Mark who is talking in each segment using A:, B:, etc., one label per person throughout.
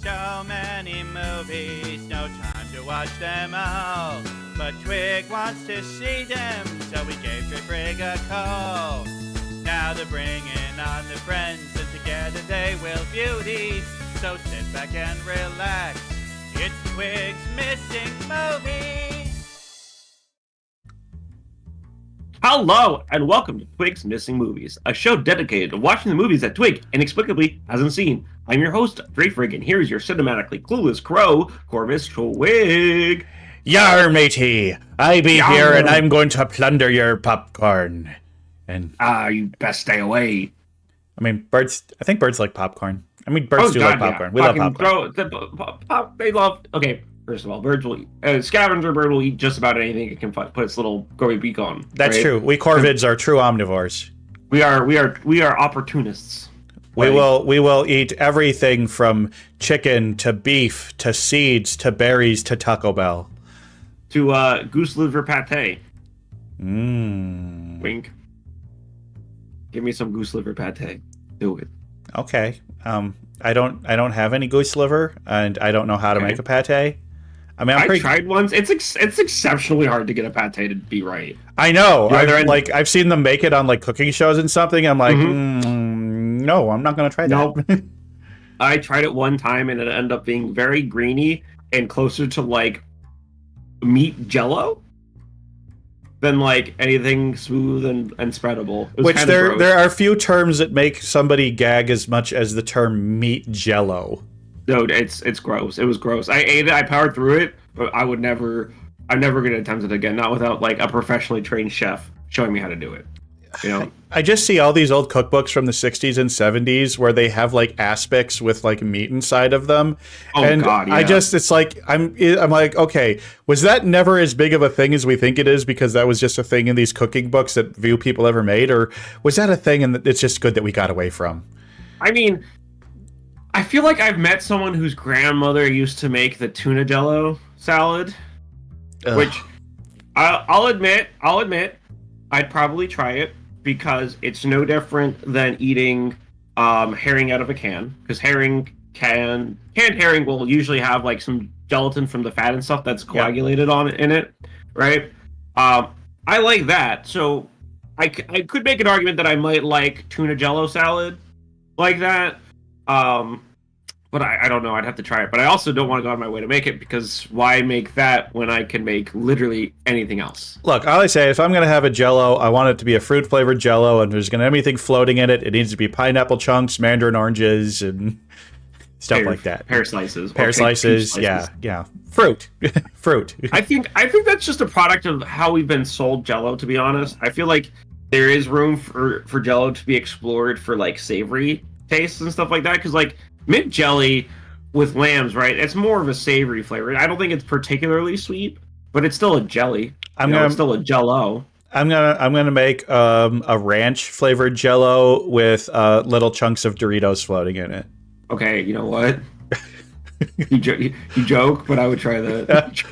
A: So many movies, no time to watch them all. But Twig wants to see them, so we gave Twig a call. Now they're bringing on the friends, and together they will view these. So sit back and relax. It's Twig's Missing Movies.
B: Hello, and welcome to Twig's Missing Movies, a show dedicated to watching the movies that Twig inexplicably hasn't seen. I'm your host, Drayfrig, and here's your cinematically clueless crow, Corvus Twig.
C: Yar, matey! I be here, and I'm going to plunder your popcorn. And
B: you best stay away.
C: I mean, birds. I think birds like popcorn. I mean, birds do like popcorn.
B: Yeah.
C: We love popcorn.
B: They love. Okay, first of all, birds will eat. Scavenger bird will eat just about anything it can put its little gory beak on.
C: That's
B: right?
C: true. We corvids are true omnivores.
B: We are opportunists.
C: We will eat everything from chicken to beef to seeds to berries to Taco Bell
B: to goose liver pate.
C: Mmm.
B: Wink. Give me some goose liver pate. Do it.
C: Okay. I don't have any goose liver, and I don't know how to make a pate. I mean, I
B: tried once. It's exceptionally hard to get a pate to be right.
C: I know. I've seen them make it on like cooking shows and something. I'm like, no, I'm not gonna try that.
B: Nope. I tried it one time, and it ended up being very greeny and closer to like meat jello than like anything smooth and spreadable.
C: Which there are few terms that make somebody gag as much as the term meat jello.
B: No, it's gross. It was gross. I ate it. I powered through it, but I'm never gonna attempt it again. Not without like a professionally trained chef showing me how to do it. You know,
C: I just see all these old cookbooks from the 60s and 70s where they have like aspics with like meat inside of them.
B: Oh,
C: and
B: God, yeah.
C: it's like I'm like, okay, was that never as big of a thing as we think it is because that was just a thing in these cooking books that few people ever made, or was that a thing and it's just good that we got away from?
B: I mean, I feel like I've met someone whose grandmother used to make the tuna jello salad, which I'll admit, I'd probably try it because it's no different than eating herring out of a can. Because canned herring will usually have like some gelatin from the fat and stuff that's coagulated in it, right? I like that, so I could make an argument that I might like tuna jello salad like that. But I don't know. I'd have to try it. But I also don't want to go out of my way to make it because why make that when I can make literally anything else?
C: Look, all I say, if I'm going to have a jello, I want it to be a fruit-flavored jello, and if there's going to be anything floating in it, it needs to be pineapple chunks, mandarin oranges, and stuff like that.
B: Pear slices.
C: Pear slices, yeah. Fruit. Fruit.
B: I think that's just a product of how we've been sold Jell-O, to be honest. I feel like there is room for Jell-O to be explored for like savory tastes and stuff like that, because like mint jelly with lambs, right? It's more of a savory flavor. I don't think it's particularly sweet, but it's still a jelly. It's still a Jell-O.
C: I'm gonna make a ranch flavored Jell-O with little chunks of Doritos floating in it.
B: Okay, you know what? you joke, but I would try that.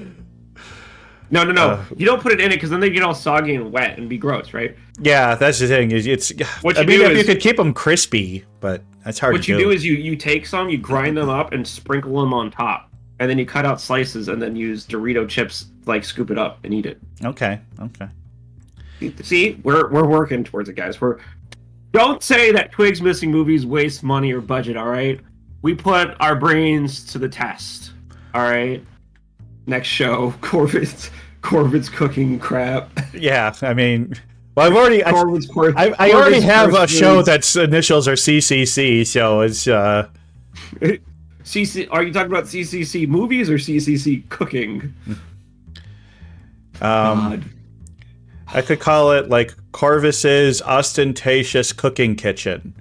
B: No. You don't put it in it because then they get all soggy and wet and be gross, right?
C: Yeah, that's the thing. If you could keep them crispy, but that's hard to do.
B: What you do is you take some, you grind them up and sprinkle them on top. And then you cut out slices and then use Dorito chips, like scoop it up and eat it.
C: Okay.
B: See, we're working towards it, guys. Don't say that Twig's Missing Movies waste money or budget, all right? We put our brains to the test, all right? Next show, Corvid's cooking crap.
C: Yeah, I mean, well, I already have a show that's initials are CCC, so it's
B: CC. Are you talking about CCC movies or CCC cooking? God.
C: I could call it like Corvus's ostentatious cooking kitchen.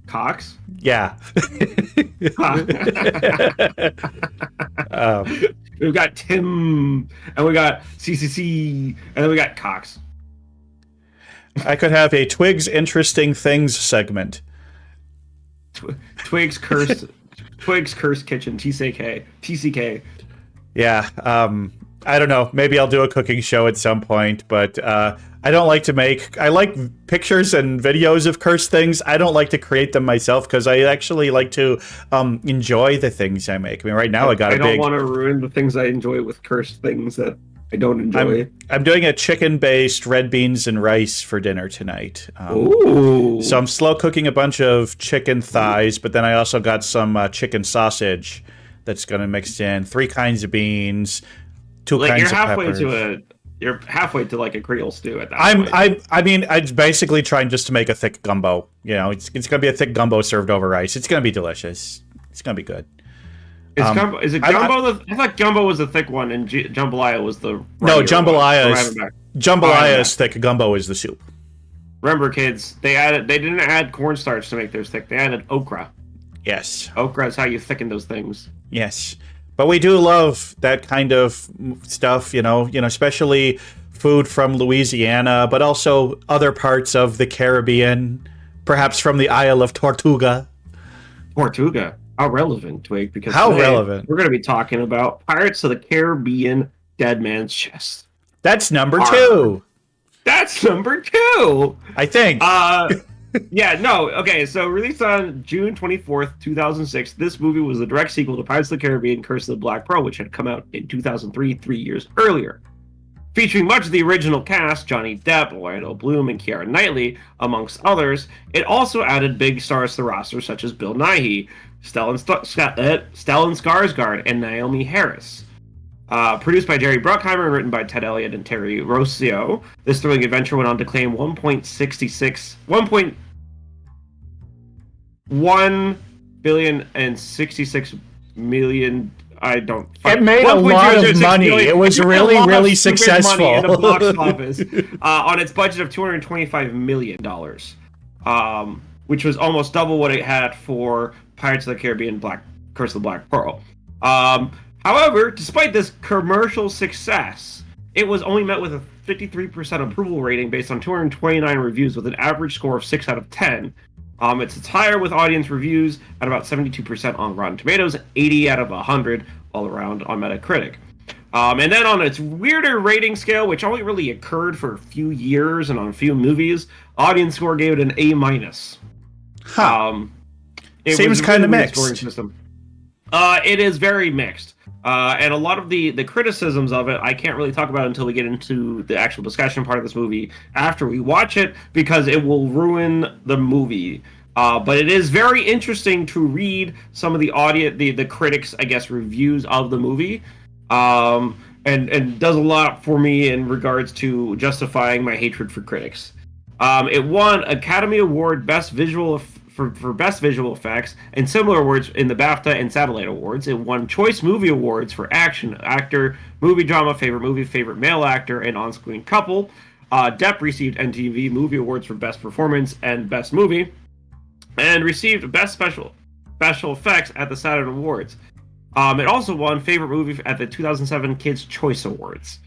B: Cox?
C: Yeah.
B: We've got Tim, and we got CCC, and then we got Cox.
C: I could have a Twigs Interesting Things segment.
B: Twigs Cursed Kitchen, TCK.
C: Yeah, I don't know. Maybe I'll do a cooking show at some point, but I I don't like to make. I like pictures and videos of cursed things. I don't like to create them myself because I actually like to enjoy the things I make. I mean, right now I
B: don't want to ruin the things I enjoy with cursed things that I don't enjoy.
C: I'm doing a chicken-based red beans and rice for dinner tonight.
B: Ooh.
C: So I'm slow cooking a bunch of chicken thighs, but then I also got some chicken sausage that's going to mix in 3 kinds of beans, 2 kinds of peppers.
B: You're halfway to like a Creole stew at that point.
C: I mean, I'm basically trying just to make a thick gumbo. You know, it's going to be a thick gumbo served over rice. It's going to be delicious. It's going to be good.
B: Is it gumbo? I thought gumbo was the thick one, and jambalaya was the
C: no. Jambalaya is thick. Gumbo is the soup.
B: Remember, kids, they didn't add cornstarch to make theirs thick. They added okra.
C: Yes,
B: okra is how you thicken those things.
C: Yes, but we do love that kind of stuff. You know, especially food from Louisiana, but also other parts of the Caribbean, perhaps from the Isle of Tortuga.
B: Tortuga. How relevant, Twig? Because
C: relevant?
B: We're going to be talking about Pirates of the Caribbean: Dead Man's Chest.
C: That's number 2.
B: That's number 2.
C: I think.
B: Yeah. No. Okay. So released on June 24th, 2006. This movie was the direct sequel to Pirates of the Caribbean: Curse of the Black Pearl, which had come out in 2003, 3 years earlier. Featuring much of the original cast, Johnny Depp, Orlando Bloom, and Keira Knightley, amongst others, it also added big stars to the roster such as Bill Nighy, Stellan Skarsgård, and Naomi Harris. Produced by Jerry Bruckheimer and written by Ted Elliott and Terry Rossio, this thrilling adventure went on to claim $1 billion and 66 million.
C: It made a lot of money. It was really, really successful.
B: Money in the box office on its budget of $225 million, which was almost double what it had for Pirates of the Caribbean: Curse of the Black Pearl. However, despite this commercial success, it was only met with a 53% approval rating based on 229 reviews with an average score of 6 out of 10. It's higher with audience reviews at about 72% on Rotten Tomatoes, 80 out of 100 all around on Metacritic. And then on its weirder rating scale, which only really occurred for a few years and on a few movies, audience score gave it an A-.
C: Seems kind of mixed.
B: It is very mixed. And a lot of the criticisms of it, I can't really talk about until we get into the actual discussion part of this movie after we watch it, because it will ruin the movie. But it is very interesting to read some of the critics, I guess, reviews of the movie. And does a lot for me in regards to justifying my hatred for critics. It won Academy Award for Best Visual Effects and similar awards in the BAFTA and Satellite Awards. It won Choice Movie Awards for Action, Actor, Movie Drama, Favorite Male Actor, and On-Screen Couple. Depp received MTV Movie Awards for Best Performance and Best Movie, and received Best Special Effects at the Saturn Awards. It also won Favorite Movie at the 2007 Kids' Choice Awards,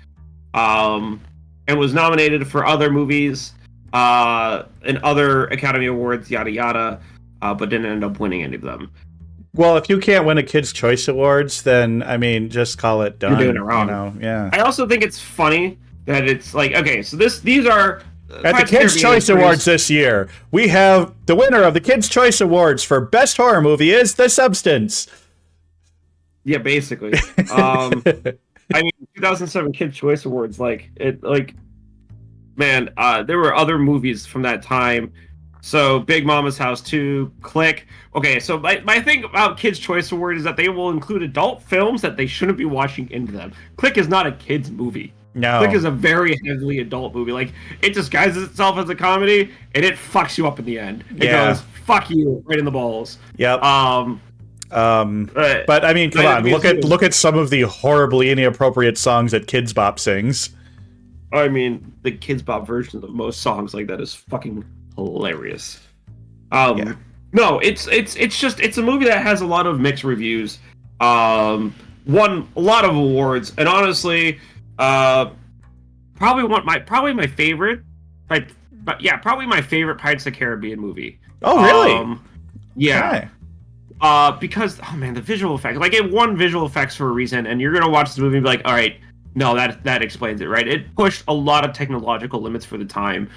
B: and was nominated for other movies and other Academy Awards, yada yada, but didn't end up winning any of them.
C: Well, if you can't win a Kids' Choice Awards, then I mean, just call it done.
B: You're doing it wrong.
C: Yeah.
B: I also think it's funny that it's like, okay, so these are
C: at the Kids' Choice Awards this year. We have the winner of the Kids' Choice Awards for Best Horror Movie is The Substance.
B: Yeah, basically. I mean, 2007 Kids' Choice Awards, man, there were other movies from that time. So, Big Mama's House 2, Click. Okay, so my thing about Kids' Choice Award is that they will include adult films that they shouldn't be watching into them. Click is not a kid's movie.
C: No.
B: Click is a very heavily adult movie. Like, it disguises itself as a comedy, and it fucks you up in the end. It goes, fuck you, right in the balls.
C: Yep. But I mean, come on, look at some of the horribly inappropriate songs that Kids Bop sings.
B: I mean, the Kids Bop version of most songs like that is fucking hilarious. No, it's a movie that has a lot of mixed reviews. Won a lot of awards, and honestly, probably my favorite, probably my favorite Pirates of the Caribbean movie.
C: Oh, really?
B: Yeah.
C: Okay.
B: Because the visual effects, like, it won visual effects for a reason, and you're gonna watch this movie and be like, all right, no, that explains it, right? It pushed a lot of technological limits for the time.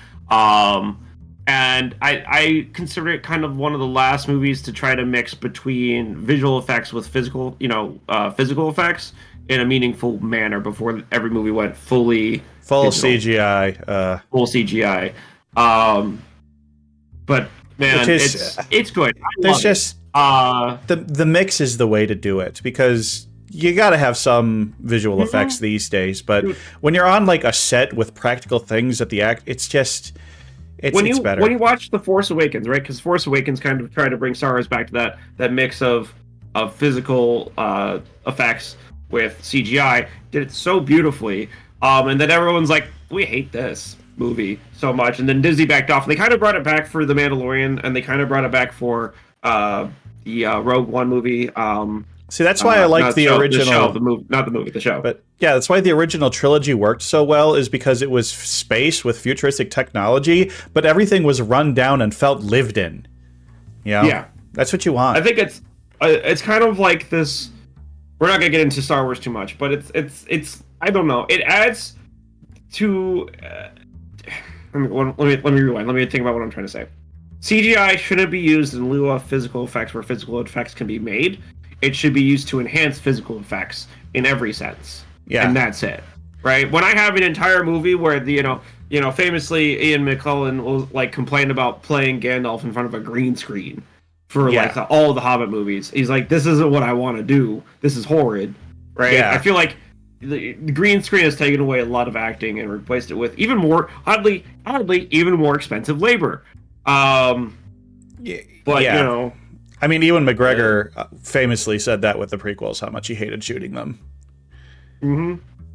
B: And I consider it kind of one of the last movies to try to mix between visual effects with physical effects in a meaningful manner before every movie went full digital.
C: CGI.
B: Full CGI. But man, it's good.
C: The mix is the way to do it, because you got to have some visual effects these days. But when you're on like a set with practical things at the act, it's better.
B: When you watch The Force Awakens, right? Because Force Awakens kind of tried to bring Star Wars back to that mix of physical effects with CGI, did it so beautifully, and then everyone's like, we hate this movie so much, and then Disney backed off. And they kind of brought it back for The Mandalorian, and they kind of brought it back for the Rogue One movie.
C: See, that's why I like the original.
B: The show.
C: But yeah, that's why the original trilogy worked so well, is because it was space with futuristic technology, but everything was run down and felt lived in. You know? Yeah. That's what you want.
B: I think it's kind of like this. We're not gonna get into Star Wars too much, but it's I don't know. It adds to. Let me rewind. Let me think about what I'm trying to say. CGI shouldn't be used in lieu of physical effects where physical effects can be made. It should be used to enhance physical effects in every sense. Yeah. And that's it. Right? When I have an entire movie where famously Ian McKellen will like complain about playing Gandalf in front of a green screen for all the Hobbit movies. He's like, this isn't what I want to do. This is horrid. Right? Yeah. I feel like the green screen has taken away a lot of acting and replaced it with even more oddly even more expensive labor. But
C: I mean, Ewan McGregor famously said that with the prequels, how much he hated shooting them.
B: Mm-hmm.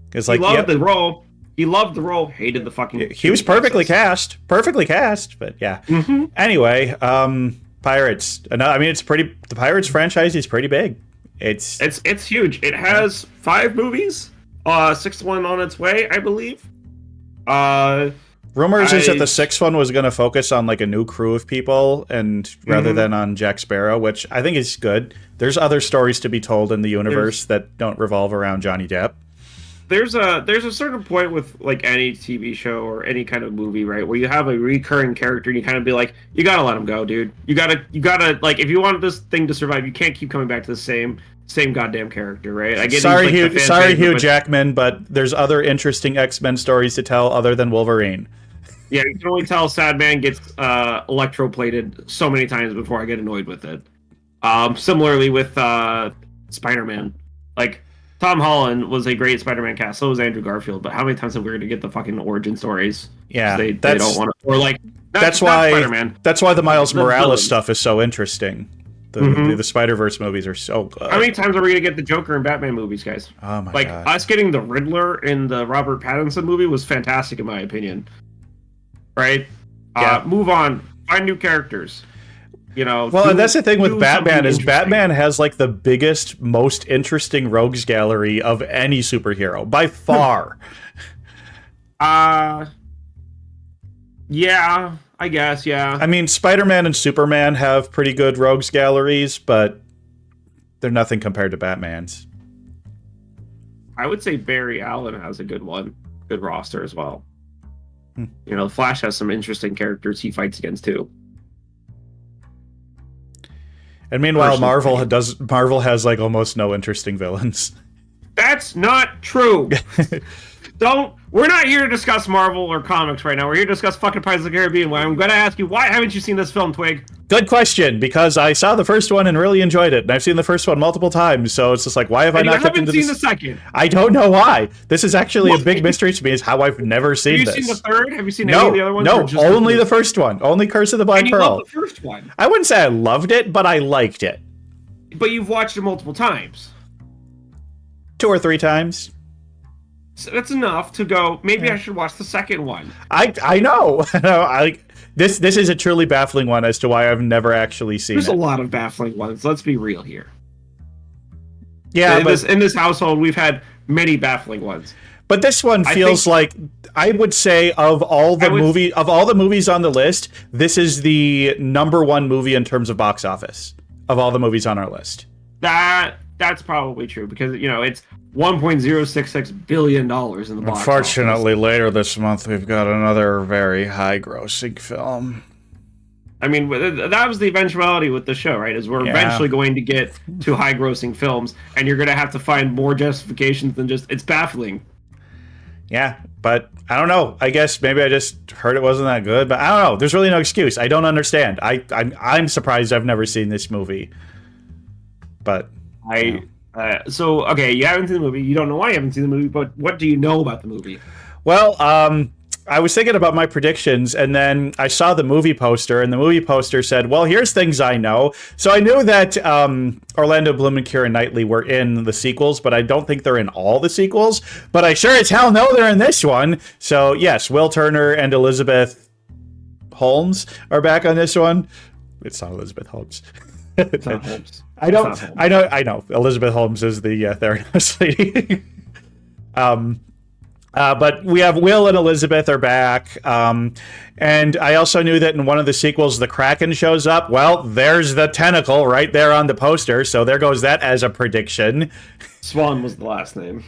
B: Because he loved the role. He loved the role. Hated the fucking.
C: He was perfectly cast. But yeah. Mm-hmm. Anyway, Pirates. I mean, the Pirates franchise is pretty big. It's
B: huge. It has 5 movies. 6th one on its way, I believe.
C: Rumors is that the 6th one was going to focus on like a new crew of people, and rather than on Jack Sparrow, which I think is good. There's other stories to be told in the universe that don't revolve around Johnny Depp.
B: There's a certain point with like any TV show or any kind of movie, right, where you have a recurring character and you kind of be like, you gotta let him go, dude. You gotta like, if you want this thing to survive, you can't keep coming back to the same goddamn character, right? I get
C: sorry, Hugh Jackman, but there's other interesting X-Men stories to tell other than Wolverine.
B: Yeah, you can only tell Sad Man gets electroplated so many times before I get annoyed with it. Similarly with Spider-Man. Like, Tom Holland was a great Spider-Man cast, so was Andrew Garfield, but how many times are we going to get the fucking origin stories?
C: Yeah,
B: they don't want to. Or like,
C: that's why the Miles Morales stuff is so interesting. The Spider-Verse movies are so good.
B: How many times are we going to get the Joker and Batman movies, guys?
C: Oh my god.
B: Us getting the Riddler in the Robert Pattinson movie was fantastic in my opinion. Right? Yeah. Move on. Find new characters.
C: Well, and that's the thing with Batman is Batman has like the biggest, most interesting rogues gallery of any superhero by far.
B: Yeah, I guess, yeah.
C: I mean, Spider-Man and Superman have pretty good rogues galleries, but they're nothing compared to Batman's.
B: I would say Barry Allen has a good roster as well. The Flash has some interesting characters he fights against too.
C: And meanwhile, Marvel has like almost no interesting villains.
B: That's not true. We're not here to discuss Marvel or comics right now. We're here to discuss fucking Pirates of the Caribbean. I'm going to ask you, why haven't you seen this film, Twig?
C: Good question, because I saw the first one and really enjoyed it, and I've seen the first one multiple times, so it's just like, why have I not kept into this?
B: You haven't seen the second?
C: I don't know why. This is actually a big mystery to me, is how I've never seen this.
B: Have you seen the third? Have you seen any of the other ones?
C: No, only the first one. Only Curse of the Black Pearl.
B: You loved the first one.
C: I wouldn't say I loved it, but I liked it.
B: But you've watched it multiple times.
C: 2 or 3 times.
B: So that's enough to go, maybe I should watch the second one.
C: I know. This is a truly baffling one as to why I've never actually seen
B: There's
C: it.
B: a lot of baffling ones. Let's be real here.
C: Yeah,
B: in this household, we've had many baffling ones.
C: But this one feels like, I would say, of all the movies on the list, this is the #1 movie in terms of box office of all the movies on our list.
B: That that's probably true because it's $1.066 billion in the box office.
C: Unfortunately, later this month we've got another very high-grossing film.
B: I mean, that was the eventuality with the show, right? Is we're eventually going to get to high-grossing films, and you're going to have to find more justifications than just it's baffling.
C: Yeah, but I don't know. I guess maybe I just heard it wasn't that good, but I don't know. There's really no excuse. I don't understand. I'm surprised I've never seen this movie. But
B: so okay, you haven't seen the movie. You don't know why you haven't seen the movie, but what do you know about the movie?
C: Well, I was thinking about my predictions, and then I saw the movie poster, and the movie poster said, well, here's things I know. So I knew that Orlando Bloom and Keira Knightley were in the sequels, but I don't think they're in all the sequels. But I sure as hell know they're in this one. So yes, Will Turner and Elizabeth Holmes are back on this one. It's not Elizabeth Holmes.
B: It's not Holmes.
C: I know. Elizabeth Holmes is the Theranos lady. But we have Will and Elizabeth are back. And I also knew that in one of the sequels, the Kraken shows up. Well, there's the tentacle right there on the poster. So there goes that as a prediction.
B: Swan was the last name.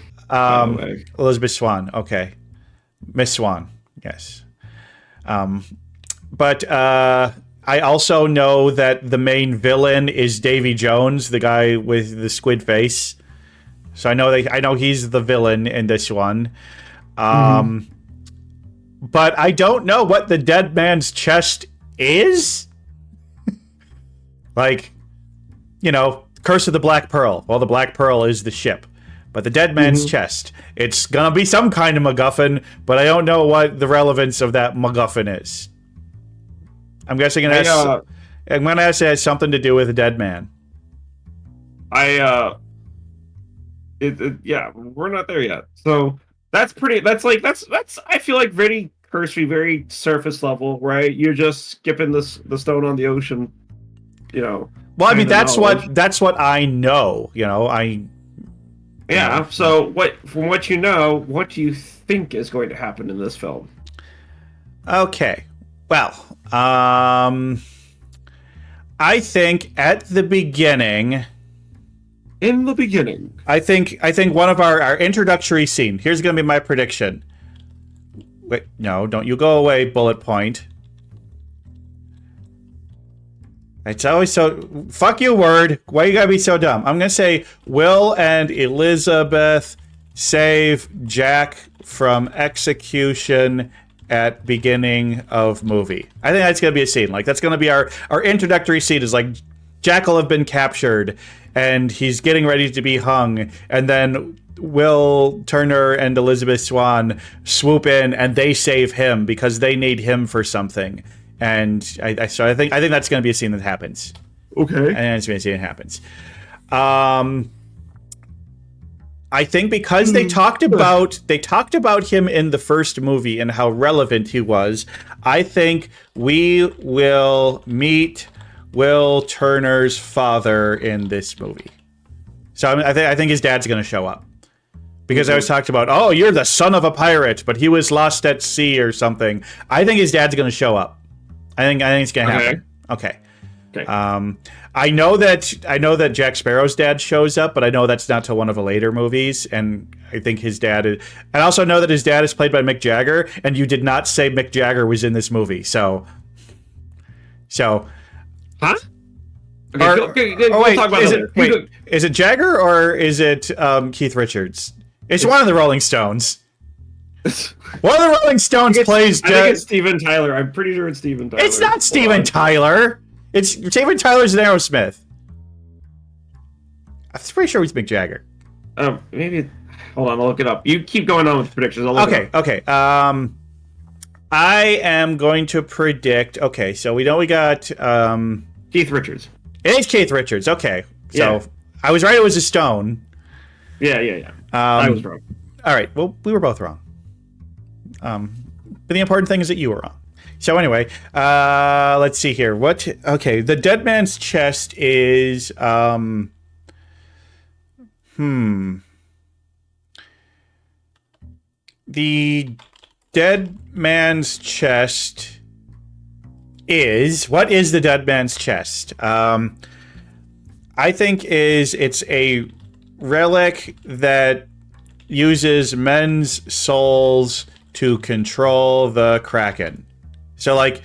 C: Elizabeth Swan. Okay. Miss Swan. Yes. But I also know that the main villain is Davy Jones, the guy with the squid face. So I know he's the villain in this one. But I don't know what the dead man's chest is. Like, Curse of the Black Pearl. Well, the Black Pearl is the ship. But the dead man's chest. It's gonna be some kind of MacGuffin, but I don't know what the relevance of that MacGuffin is. I'm guessing I'm gonna ask it has something to do with a dead man.
B: Yeah, we're not there yet. So that's I feel like very cursory, very surface level, right? You're just skipping the stone on the ocean, Well,
C: I mean that's what I know,
B: Yeah. So from what you know, what do you think is going to happen in this film?
C: Okay. Well, I think at the beginning.
B: In the beginning,
C: I think one of our introductory scene. Here's going to be my prediction. Wait, no, don't you go away, bullet point. It's always so... Fuck you, word. Why you gotta be so dumb? I'm gonna say Will and Elizabeth save Jack from execution at beginning of movie. I think that's gonna be a scene. Like, that's gonna be our introductory scene is like, Jack will have been captured, and he's getting ready to be hung, and then Will Turner and Elizabeth Swan swoop in, and they save him because they need him for something. And I think that's going to be a scene that happens.
B: Okay.
C: And it's going to be a scene that happens. I think because they talked about him in the first movie and how relevant he was. I think we will meet Will Turner's father in this movie. So I think his dad's going to show up. Because I was talked about, oh, you're the son of a pirate, but he was lost at sea or something. I think his dad's going to show up. I think it's going to happen. Okay. I know that Jack Sparrow's dad shows up, but I know that's not till one of the later movies, and I think his dad is. I also know that his dad is played by Mick Jagger, and you did not say Mick Jagger was in this movie, so.
B: Huh?
C: Okay,
B: we'll talk about it.
C: Is it Jagger or is it Keith Richards? It's one of the Rolling Stones. One of the Rolling Stones plays.
B: I think it's Steven Tyler. I'm pretty sure it's Steven Tyler.
C: It's not Steven Tyler. It's Steven Tyler's in Aerosmith. I'm pretty sure it's Mick Jagger.
B: Maybe. Hold on, I'll look it up. You keep going on with predictions.
C: Okay. I am going to predict. Okay, so we know we got
B: Keith Richards.
C: It is Keith Richards. Okay, so I was right. It was a stone.
B: Yeah. I was wrong.
C: All right. Well, we were both wrong. But the important thing is that you were wrong. So anyway, let's see here. Okay, the dead man's chest is The dead man's chest is... What is the dead man's chest? I think it's a relic that uses men's souls to control the Kraken. So like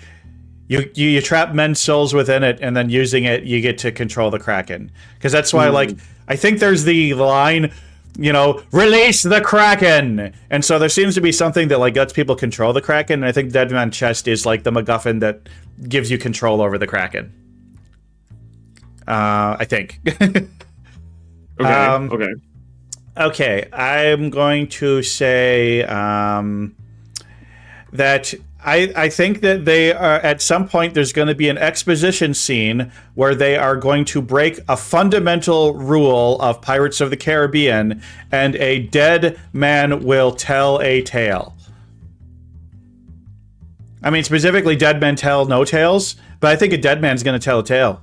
C: you trap men's souls within it, and then using it you get to control the Kraken. Because that's why like I think there's the line, release the Kraken. And so there seems to be something that like lets people control the Kraken, and I think Dead Man Chest is like the MacGuffin that gives you control over the Kraken. I think.
B: Okay.
C: Okay, I'm going to say that I think that they are, at some point there's going to be an exposition scene where they are going to break a fundamental rule of Pirates of the Caribbean, and a dead man will tell a tale. I mean, specifically, dead men tell no tales, but I think a dead man's going to tell a tale.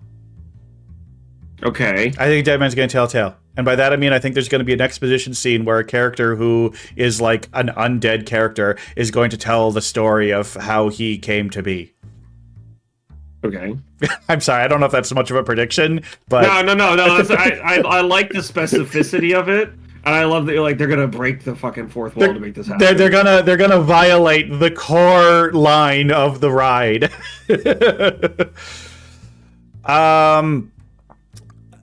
B: Okay.
C: I think a dead man's going to tell a tale. And by that I mean I think there's going to be an exposition scene where a character who is like an undead character is going to tell the story of how he came to be.
B: Okay.
C: I'm sorry, I don't know if that's so much of a prediction, but
B: No. I like the specificity of it, and I love that they're gonna break the fucking fourth wall to make this happen.
C: they're gonna violate the core line of the ride.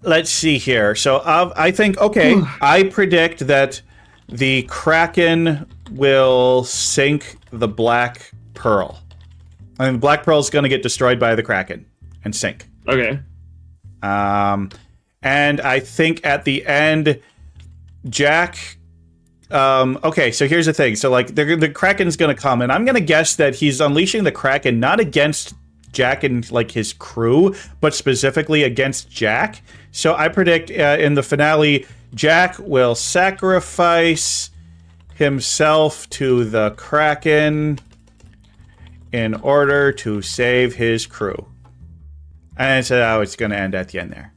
C: Let's see here. So I think, okay, I predict that the Kraken will sink the Black Pearl. I mean, the Black Pearl is going to get destroyed by the Kraken and sink.
B: Okay.
C: And I think at the end, Jack... okay, so here's the thing. So, like, the Kraken's going to come, and I'm going to guess that he's unleashing the Kraken not against Jack and, like, his crew, but specifically against Jack. So I predict in the finale, Jack will sacrifice himself to the Kraken in order to save his crew. And so how it's going to end at the end there.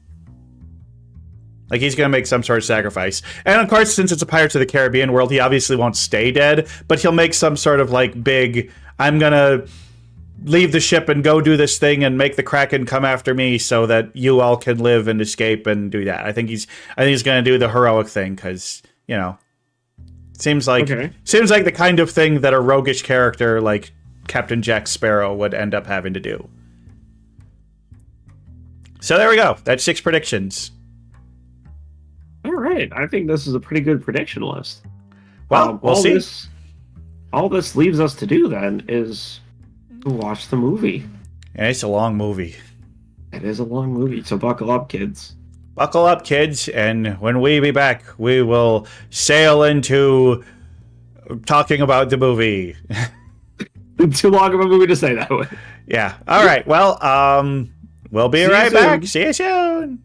C: Like, he's going to make some sort of sacrifice. And of course, since it's a Pirates of the Caribbean world, he obviously won't stay dead, but he'll make some sort of, like, big, I'm going to leave the ship and go do this thing and make the Kraken come after me so that you all can live and escape and do that. I think he's going to do the heroic thing because, seems like the kind of thing that a roguish character like Captain Jack Sparrow would end up having to do. So there we go. That's 6 predictions.
B: All right. I think this is a pretty good prediction list.
C: Well, we'll see.
B: All this leaves us to do then is watch the movie.
C: And it's a long movie.
B: It is a long movie, so buckle up, kids.
C: Buckle up, kids, and when we be back, we will sail into talking about the movie.
B: Too long of a movie to say that way.
C: Yeah. All right. Well, we'll be right back. See you soon.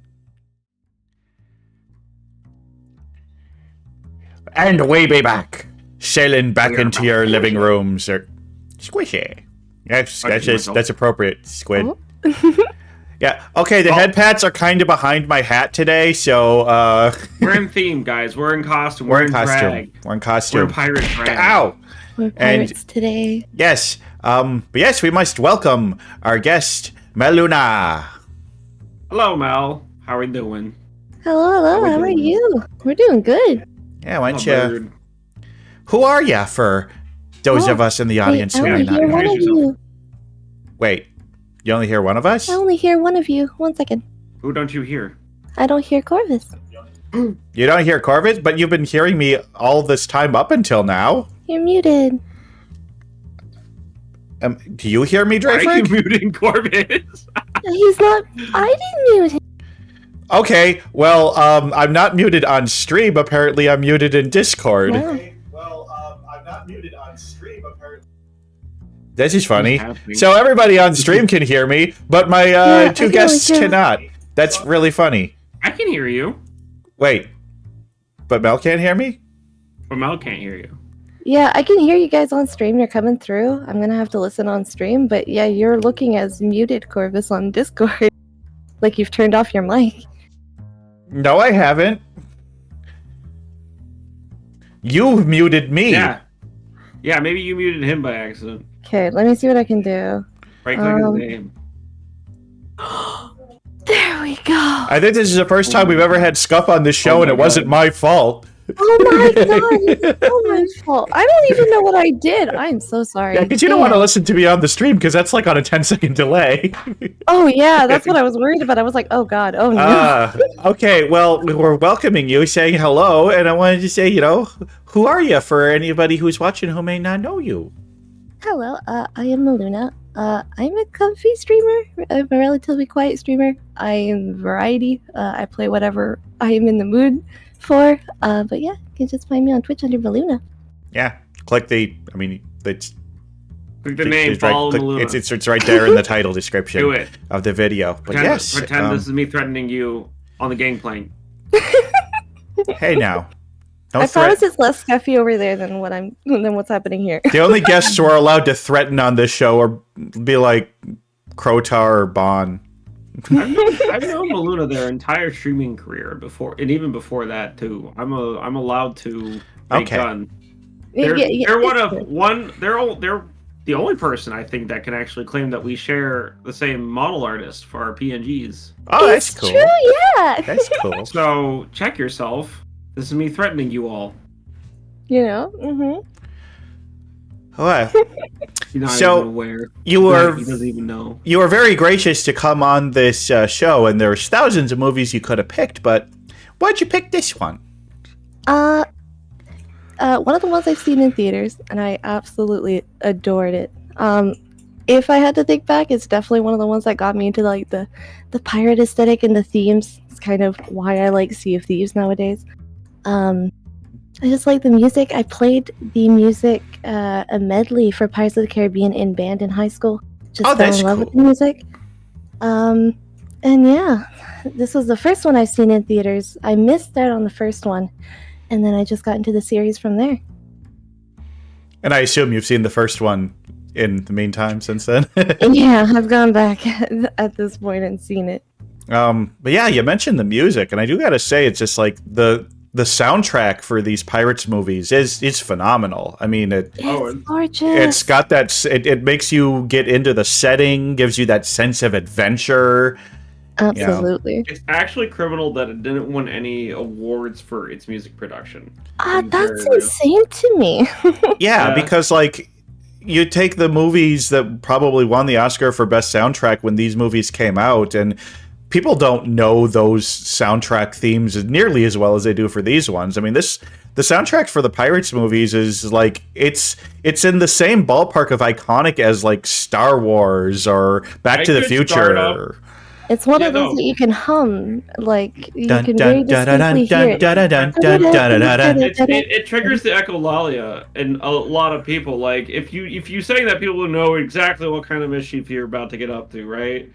C: And we be back. Sailing back into your living rooms. Or squishy. Yes, that's appropriate, Squid.
D: Oh.
C: Yeah. Okay, the head pats are kind of behind my hat today, so
B: we're in theme, guys. We're in costume.
C: We're in costume. Drag. We're in costume.
B: We're pirate drag.
C: Ow!
D: We're pirates today.
C: Yes. But yes, we must welcome our guest, Melunah.
B: Hello, Mel. How are we doing?
D: Hello. How are you? We're doing good.
C: Yeah, why don't you... Who are ya for those of us in the audience who are not
D: you.
C: Wait, you only hear one of us?
D: I only hear one of you. 1 second.
B: Who don't you hear?
D: I don't hear Corvus.
C: You don't hear Corvus, but you've been hearing me all this time up until now.
D: You're muted.
C: Do you hear me, Drake?
B: Why are you muting Corvus?
D: He's not... I didn't mute him.
C: Okay, well, I'm not muted on stream. Apparently, I'm muted in Discord.
D: Wow.
C: Okay, well, I'm not muted on stream. Apparently. This is funny. So everybody on stream can hear me, but my 2 guests cannot. That's really funny.
B: I can hear you.
C: Wait, but Mel can't hear me?
B: But Mel can't hear you.
D: Yeah, I can hear you guys on stream. You're coming through. I'm going to have to listen on stream, but yeah, you're looking as muted, Corvus, on Discord. Like you've turned off your mic.
C: No, I haven't. You muted me.
B: Yeah, maybe you muted him by accident.
D: Okay, let me see what I can do.
B: Right click his name.
D: There we go.
C: I think this is the first time we've ever had Scuff on this show, and it wasn't my fault.
D: Oh my god, it's so my fault. I don't even know what I did. I'm so sorry.
C: Yeah, because you don't want to listen to me on the stream, because that's like on a 10-second delay.
D: Oh yeah, that's what I was worried about. I was like, oh god, oh no.
C: Okay, well, we're welcoming you, saying hello, and I wanted to say, who are you for anybody who's watching who may not know you?
D: Hello, I am Melunah. I'm a comfy streamer. I'm a relatively quiet streamer. I am variety. I play whatever I am in the mood for. But yeah, you can just find me on Twitch under Melunah.
C: Yeah, click the
B: name, follow Melunah.
C: It's right there in the title description
B: Do it.
C: of the video. But
B: Pretend this is me threatening you on the gangplank.
C: Hey now.
D: I promise it's less scuffy over there than what's happening here.
C: The only guests who are allowed to threaten on this show are be like Krotar or Bon.
B: I've known Melunah their entire streaming career before, and even before that too. I'm allowed to make gun. They're the only person I think that can actually claim that we share the same model artist for our PNGs.
C: Oh, that's cool.
D: True, yeah.
C: That's cool.
B: So check yourself. This is me threatening you all.
D: Mm-hmm.
C: Well,
B: You're not
C: so
B: even aware.
C: he
B: doesn't even know.
C: You were very gracious to come on this show, and there's thousands of movies you could have picked, but why'd you pick this one?
D: One of the ones I've seen in theaters, and I absolutely adored it. If I had to think back, it's definitely one of the ones that got me into like the pirate aesthetic and the themes. It's kind of why I like Sea of Thieves nowadays. I just like the music. I played the music, a medley for Pirates of the Caribbean in band in high school. Just fell in love with the music. And yeah, this was the first one I've seen in theaters. I missed out on the first one, and then I just got into the series from there.
C: And I assume you've seen the first one in the meantime since then?
D: Yeah, I've gone back at this point and seen it.
C: But yeah, you mentioned the music, and I do gotta say, it's just like the soundtrack for these Pirates movies is phenomenal. I mean,
D: it's gorgeous.
C: It's got that. It makes you get into the setting, gives you that sense of adventure.
D: Absolutely.
B: It's actually criminal that it didn't win any awards for its music production.
D: That's insane to me.
C: Yeah, because like you take the movies that probably won the Oscar for best soundtrack when these movies came out, and people don't know those soundtrack themes nearly as well as they do for these ones. I mean, the soundtrack for the Pirates movies is like it's in the same ballpark of iconic as like Star Wars or Back to the Future.
D: It's one of those that you can hum, like you can very distinctly hear it.
B: It triggers the echolalia in a lot of people. Like if you say that, people will know exactly what kind of mischief you're about to get up to, right?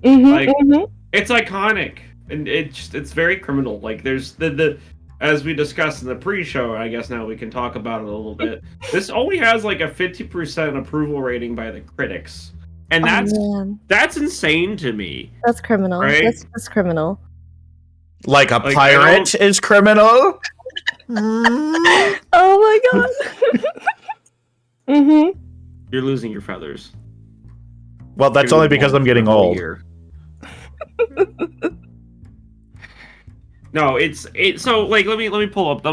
B: It's iconic, and it's very criminal. Like there's the as we discussed in the pre-show, I guess now we can talk about it a little bit. This only has like a 50% approval rating by the critics, and that's insane to me.
D: That's criminal.
B: Right?
D: That's criminal.
C: Like a pirate is criminal.
D: Oh my god.
B: You're losing your feathers.
C: Well, that's only because I'm getting old.
B: No, it's so like let me pull up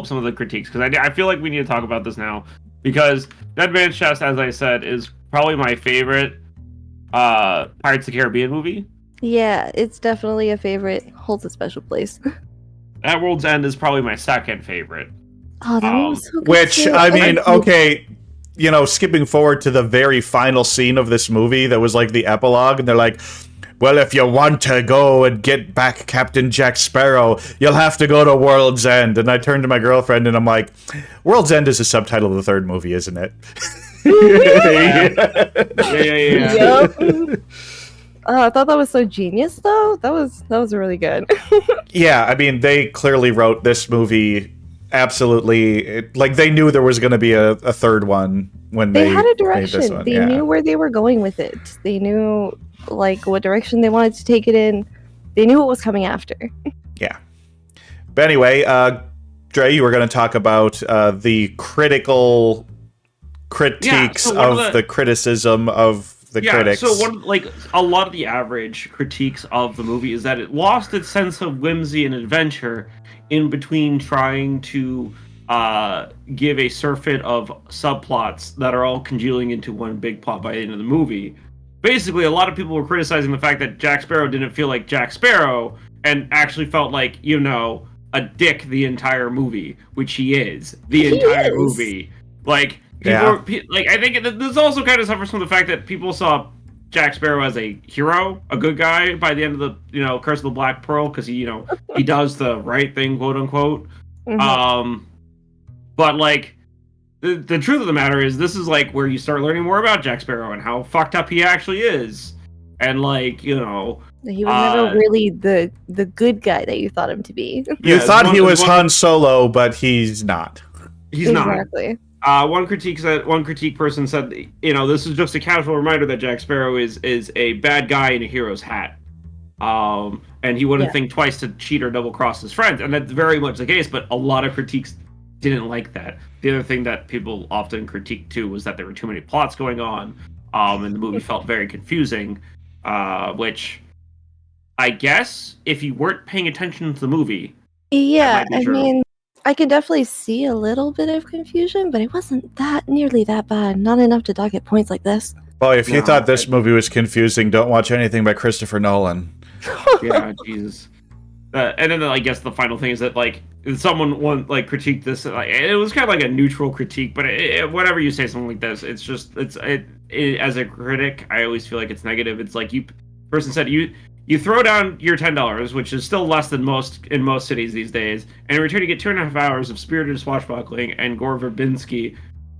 B: some of the critiques, because I feel like we need to talk about this now, because Dead Man's Chest, as I said, is probably my favorite Pirates of the Caribbean movie.
D: Yeah, it's definitely a favorite. Holds a special place.
B: At World's End is probably my second favorite.
D: Oh, that one was so good.
C: Which
D: too.
C: I mean, okay, skipping forward to the very final scene of this movie that was like the epilogue, and they're like, well, if you want to go and get back Captain Jack Sparrow, you'll have to go to World's End. And I turned to my girlfriend and I'm like, World's End is the subtitle of the third movie, isn't it?
B: Yeah.
D: Yep. I thought that was so genius, though. That was really good.
C: Yeah, I mean, they clearly wrote this movie absolutely, like they knew there was going to be a third one when they
D: had a
C: made
D: direction.
C: this one.
D: They knew where they were going with it. They knew like what direction they wanted to take it in. They knew what was coming after. Yeah.
C: But anyway, Dre, you were going to talk about the critiques of the criticism of the critics.
B: So a lot of the average critiques of the movie is that it lost its sense of whimsy and adventure in between trying to give a surfeit of subplots that are all congealing into one big plot by the end of the movie. Basically, a lot of people were criticizing the fact that Jack Sparrow didn't feel like Jack Sparrow and actually felt like, a dick the entire movie, which he is the entire movie. Like, I think this also kind of suffers from the fact that people saw Jack Sparrow as a hero, a good guy by the end of the, Curse of the Black Pearl, because he does the right thing, quote unquote.
D: Mhm.
B: But like, the truth of the matter is, this is like where you start learning more about Jack Sparrow and how fucked up he actually is, and like,
D: He was never really the good guy that you thought him to be.
C: You thought he was Han Solo, but he's not.
B: He's
D: exactly.
B: not. One critique person said, this is just a casual reminder that Jack Sparrow is a bad guy in a hero's hat. And he wouldn't think twice to cheat or double cross his friends, and that's very much the case. But a lot of critiques didn't like that. The other thing that people often critique too was that there were too many plots going on, and the movie felt very confusing. Which, I guess, if you weren't paying attention to the movie,
D: I mean, I can definitely see a little bit of confusion, but it wasn't nearly that bad. Not enough to dock at points like this.
C: Well, if you thought this movie was confusing, don't watch anything by Christopher Nolan.
B: Yeah, Jesus. And then I guess the final thing is that someone critiqued this. It was kind of like a neutral critique, but whenever you say something like this, it's just as a critic, I always feel like it's negative. It's like person said you throw down your $10, which is still less than most in most cities these days, and in return you get 2.5 hours of spirited swashbuckling and Gore Verbinski,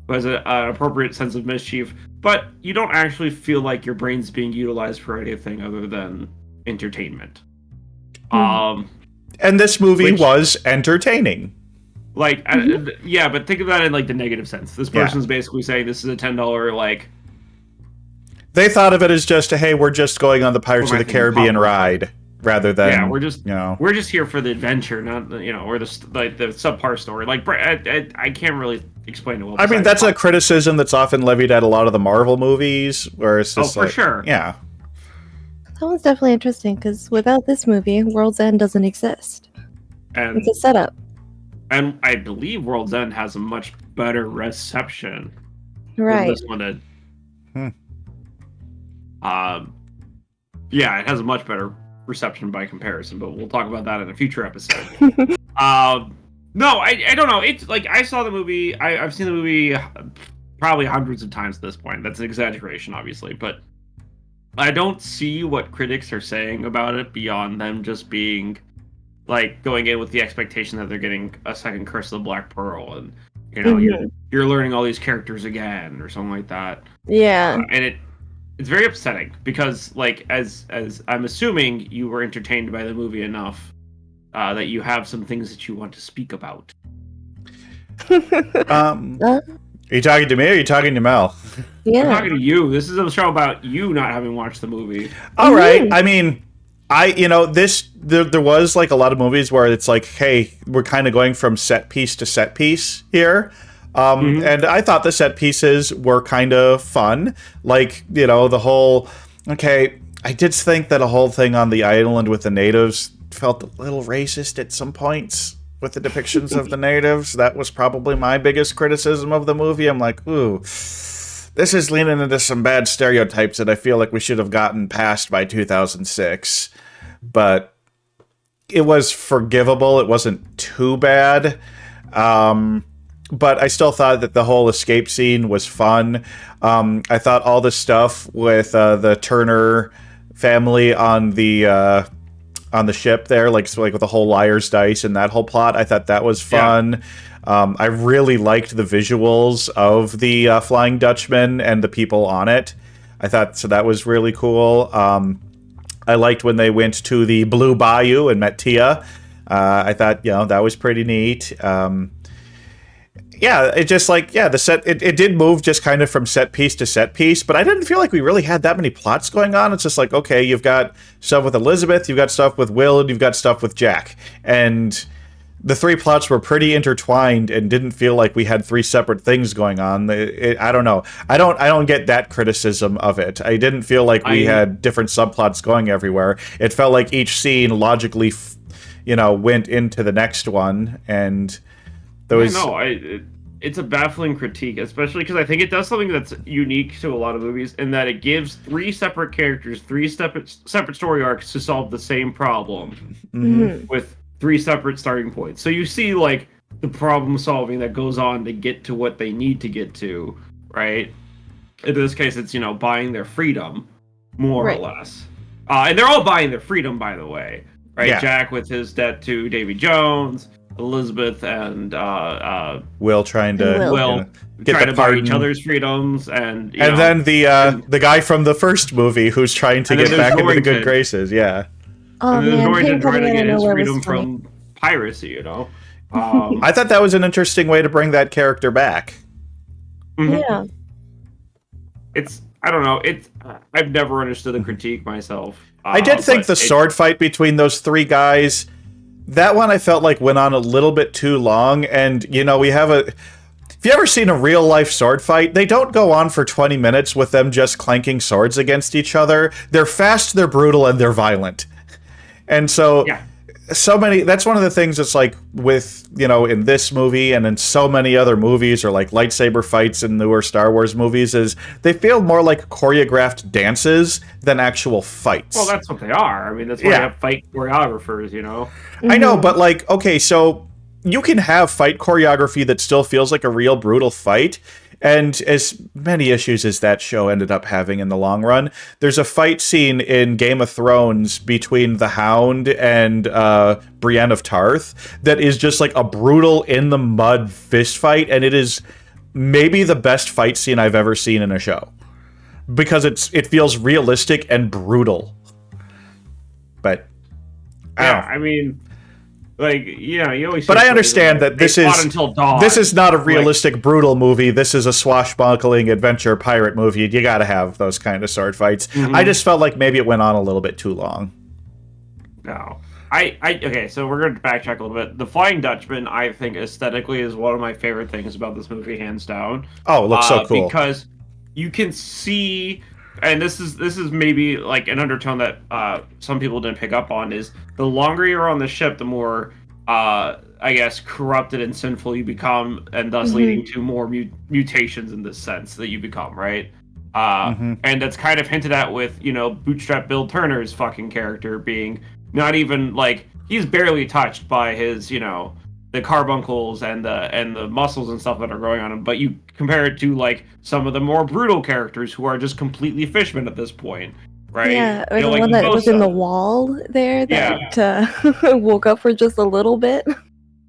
B: who has an appropriate sense of mischief, but you don't actually feel like your brain's being utilized for anything other than entertainment.
C: And this movie was entertaining.
B: But think of that in the negative sense. This person's basically saying this is a $10
C: They thought of it as just hey, we're just going on the Pirates of the Caribbean ride, rather than
B: we're just here for the adventure, not or the subpar story. I can't really explain it well.
C: I mean, that's a criticism that's often levied at a lot of the Marvel movies, where it's just
B: for sure.
C: Yeah.
D: That one's definitely interesting because without this movie, World's End doesn't exist.
B: And
D: it's a setup.
B: And I believe World's End has a much better reception
D: than
B: this one did. It has a much better reception by comparison, but we'll talk about that in a future episode. No, I don't know. It's I saw the movie. I've seen the movie probably hundreds of times at this point. That's an exaggeration, obviously, but I don't see what critics are saying about it beyond them just being going in with the expectation that they're getting a second Curse of the Black Pearl, and you're learning all these characters again or something like that.
D: Yeah,
B: and it's very upsetting because as I'm assuming you were entertained by the movie enough that you have some things that you want to speak about.
C: Are you talking to me or are you talking to Mel?
D: Yeah.
B: I'm talking to you. This is a show about you not having watched the movie.
C: All right. I mean, there was a lot of movies where it's hey, we're kind of going from set piece to set piece here. And I thought the set pieces were kind of fun. The whole, I did think that a whole thing on the island with the natives felt a little racist at some points. With the depictions of the natives, that was probably my biggest criticism of the movie. I'm ooh, this is leaning into some bad stereotypes that I feel like we should have gotten past by 2006. But it was forgivable. It wasn't too bad. But I still thought that the whole escape scene was fun. I thought all the stuff with the Turner family on the ship there, with the whole liar's dice and that whole plot, I thought that was fun. Yeah. I really liked the visuals of the Flying Dutchman and the people on it. I thought that was really cool. I liked when they went to the Blue Bayou and met Tia. I thought that was pretty neat. It just the set it did move just kind of from set piece to set piece, but I didn't feel like we really had that many plots going on. It's just okay, you've got stuff with Elizabeth, you've got stuff with Will, and you've got stuff with Jack, and the three plots were pretty intertwined and didn't feel like we had three separate things going on. I don't know. I don't get that criticism of it. I didn't feel like we had different subplots going everywhere. It felt like each scene logically, went into the next one, and there was.
B: It's a baffling critique, especially because I think it does something that's unique to a lot of movies in that it gives three separate characters, three separate story arcs to solve the same problem with three separate starting points. So you see, like, the problem solving that goes on to get to what they need to get to, right? In this case, it's, buying their freedom, more or less. And they're all buying their freedom, by the way, right?
C: Yeah.
B: Jack with his debt to Davy Jones, Elizabeth and
C: Will trying to
B: trying to buy each other's freedoms, and
C: then the guy from the first movie who's trying to get back into the good graces. Yeah.
D: Oh,
B: and then
D: man,
B: Norrington trying to
D: I
B: get his
D: know
B: freedom from piracy.
C: I thought that was an interesting way to bring that character back.
D: Yeah.
B: I don't know. I've never understood the critique myself.
C: I did think the sword fight between those three guys, that one I felt like went on a little bit too long, and we have if you ever seen a real life sword fight, they don't go on for 20 minutes with them just clanking swords against each other. They're fast, they're brutal, and they're violent. And so that's one of the things that's like with, in this movie and in so many other movies, or like lightsaber fights in newer Star Wars movies, is they feel more like choreographed dances than actual fights.
B: Well, that's what they are. I mean, that's why you have fight choreographers,
C: I know, but like, okay, so you can have fight choreography that still feels like a real brutal fight. And as many issues as that show ended up having in the long run, there's a fight scene in Game of Thrones between the Hound and Brienne of Tarth that is just like a brutal in the mud fist fight, and it is maybe the best fight scene I've ever seen in a show because it feels realistic and brutal. But
B: I mean, like, you always.
C: But I understand that this is not a realistic, brutal movie. This is a swashbuckling adventure pirate movie. You got to have those kind of sword fights. I just felt like maybe it went on a little bit too long.
B: No, okay. So we're going to backtrack a little bit. The Flying Dutchman, I think, aesthetically, is one of my favorite things about this movie, hands down.
C: Oh, it looks so cool
B: because you can see. And this is maybe like an undertone that some people didn't pick up on, is the longer you're on the ship, the more I guess corrupted and sinful you become, and thus leading to more mutations in this sense that you become, right? And that's kind of hinted at with Bootstrap Bill Turner's fucking character being not even like, he's barely touched by his the carbuncles and the muscles and stuff that are growing on him, but you compare it to like some of the more brutal characters who are just completely fishmen at this point, right?
D: Yeah, or the one that was in the wall there that woke up for just a little bit.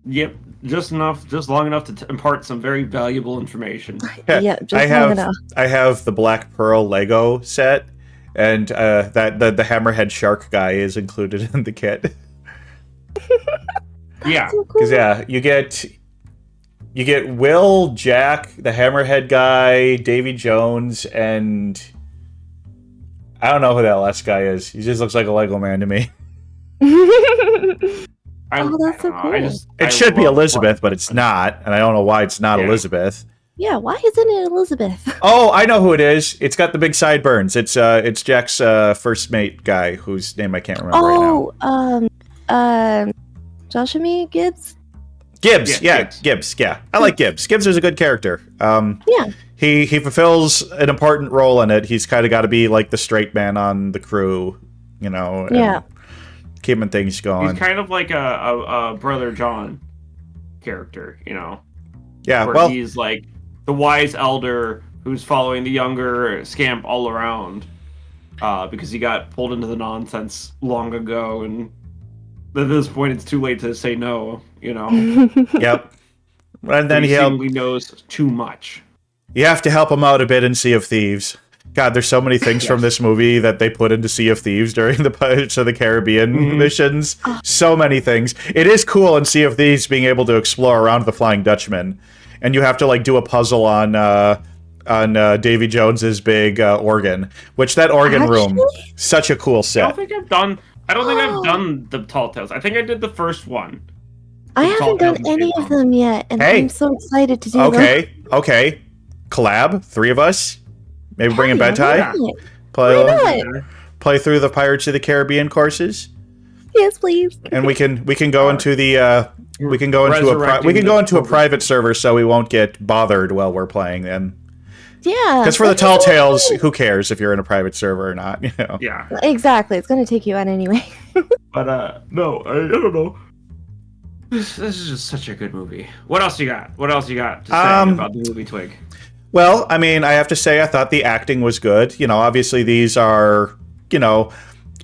B: Yep, just long enough to impart some very valuable information.
D: Yeah, just long enough.
C: I have the Black Pearl Lego set, and that the hammerhead shark guy is included in the kit.
B: Yeah,
C: because you get Will, Jack, the Hammerhead guy, Davy Jones, and I don't know who that last guy is. He just looks like a Lego man to me.
D: That's so cool.
C: It should be Elizabeth, but it's not, and I don't know why it's not Elizabeth.
D: Yeah, why isn't it Elizabeth?
C: Oh, I know who it is. It's got the big sideburns. It's Jack's first mate guy, whose name I can't remember right now.
D: Joshua Gibbs?
C: Gibbs, Gibbs, yeah. I like Gibbs. Gibbs is a good character. He fulfills an important role in it. He's kind of got to be like the straight man on the crew, and keeping things going.
B: He's kind of like a Brother John character,
C: Yeah,
B: where he's like the wise elder who's following the younger scamp all around because he got pulled into the nonsense long ago, and at this point it's too late to say no,
C: Yep. And then
B: he seemingly knows too much.
C: You have to help him out a bit in Sea of Thieves. God, there's so many things from this movie that they put into Sea of Thieves during the Pirates of the Caribbean missions. So many things. It is cool in Sea of Thieves being able to explore around the Flying Dutchman, and you have to like do a puzzle on Davy Jones's big organ, which that organ room, such a cool set.
B: I don't think I've done the Tall Tales. I think I did the first one.
D: I haven't done any of them yet, and I'm so excited to do them.
C: Okay. Collab, 3 of us. Maybe bring in
D: Yeah,
C: play through the Pirates of the Caribbean courses.
D: Yes, please.
C: And we can go into the we can go into a private server so we won't get bothered while we're playing them.
D: Yeah.
C: Because for the tall tales, who cares if you're in a private server or not? You know.
B: Yeah.
D: Exactly. It's going to take you out anyway.
B: But no, I don't know. This is just such a good movie. What else you got? What else you got to say about the movie Twig?
C: Well, I mean, I have to say I thought the acting was good. You know, obviously these are, you know,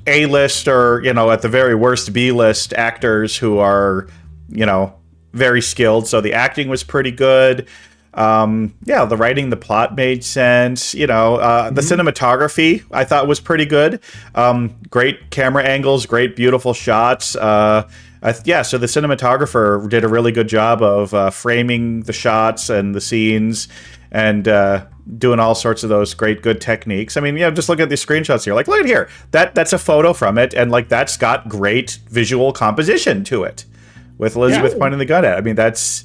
C: A-list or, you know, at the very worst B-list actors who are, you know, very skilled. So the acting was pretty good. Yeah, the writing, the plot made sense. You know, the cinematography I thought was pretty good. Great camera angles, great beautiful shots. So the cinematographer did a really good job of framing the shots and the scenes and doing all sorts of those good techniques. I mean, you know, just look at the screenshots here. Like, look at here. That's a photo from it, and like that's got great visual composition to it, with Elizabeth pointing the gun at. I mean, that's.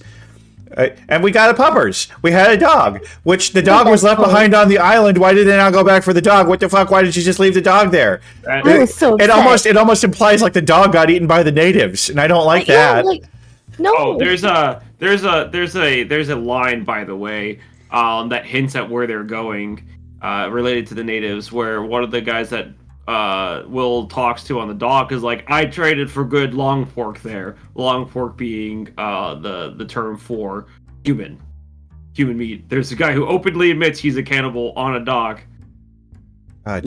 C: And we got a puppers. We had a dog, which the dog was left behind on the island. Why did they not go back for the dog? What the fuck? Why did you just leave the dog there?
D: I was so upset.
C: It almost implies like the dog got eaten by the natives, and I don't like that.
D: No.
B: Oh, there's a line, by the way, that hints at where they're going, related to the natives, where one of the guys that Will talks to on the dock is like, I traded for good long pork there. Long pork being the term for human meat. There's a guy who openly admits he's a cannibal on a dock,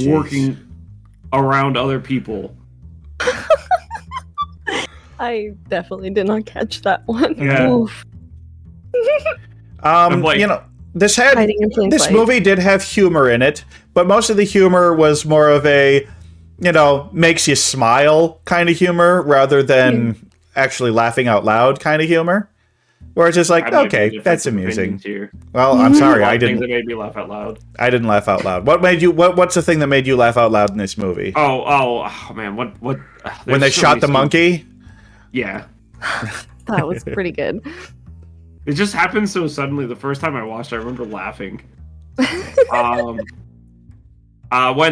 B: working around other people.
D: I definitely did not catch that one.
B: Yeah.
D: Oof.
C: You know, this movie did have humor in it, but most of the humor was more of a, you know, makes you smile kind of humor rather than actually laughing out loud kind of humor. Where it's just like, okay, that's amusing. Well, I'm sorry, I didn't.
B: Things that made me laugh out loud.
C: I didn't laugh out loud. What made you? What's the thing that made you laugh out loud in this movie?
B: Oh man, what?
C: When they shot the monkey?
B: Yeah.
D: That was pretty good.
B: It just happened so suddenly. The first time I watched, I remember laughing. When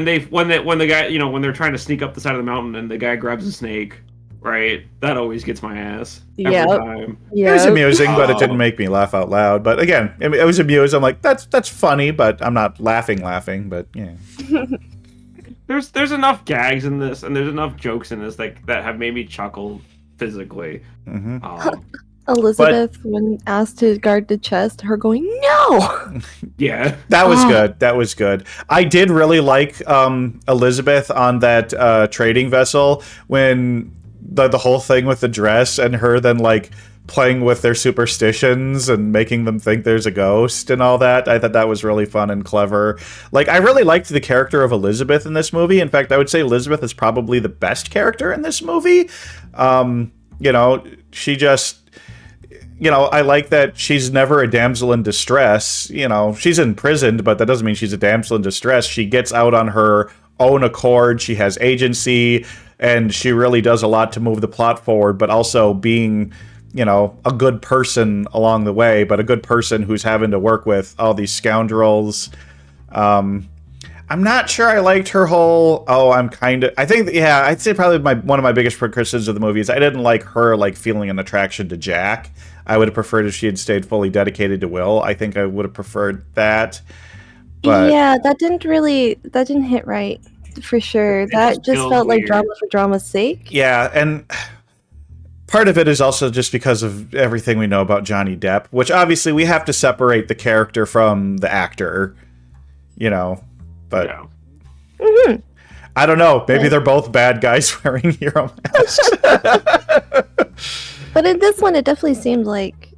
B: the guy, you know, when they're trying to sneak up the side of the mountain and the guy grabs a snake, right? That always gets my ass every time.
C: It was amusing, but it didn't make me laugh out loud. But again, it was amused. I'm like, that's funny, but I'm not laughing. But yeah.
B: There's enough gags in this, and there's enough jokes in this that have made me chuckle physically.
D: Elizabeth, when asked to guard the chest, her going, no!
B: Yeah.
C: That was good. That was good. I did really like Elizabeth on that trading vessel when the whole thing with the dress and her then like playing with their superstitions and making them think there's a ghost and all that. I thought that was really fun and clever. Like, I really liked the character of Elizabeth in this movie. In fact, I would say Elizabeth is probably the best character in this movie. You know, she just... You know, I like that she's never a damsel in distress. You know, she's imprisoned, but that doesn't mean she's a damsel in distress. She gets out on her own accord. She has agency, and she really does a lot to move the plot forward, but also being, you know, a good person along the way, but a good person who's having to work with all these scoundrels. I'm not sure I liked her whole, I'd say probably one of my biggest criticisms of the movie is I didn't like her, like, feeling an attraction to Jack. I would have preferred if she had stayed fully dedicated to Will. I think I would have preferred that. But
D: yeah, that didn't hit right, for sure. That just felt like drama for drama's sake.
C: Yeah, and part of it is also just because of everything we know about Johnny Depp, which obviously we have to separate the character from the actor, you know. But I don't know. Maybe they're both bad guys wearing hero masks.
D: But in this one, it definitely seemed like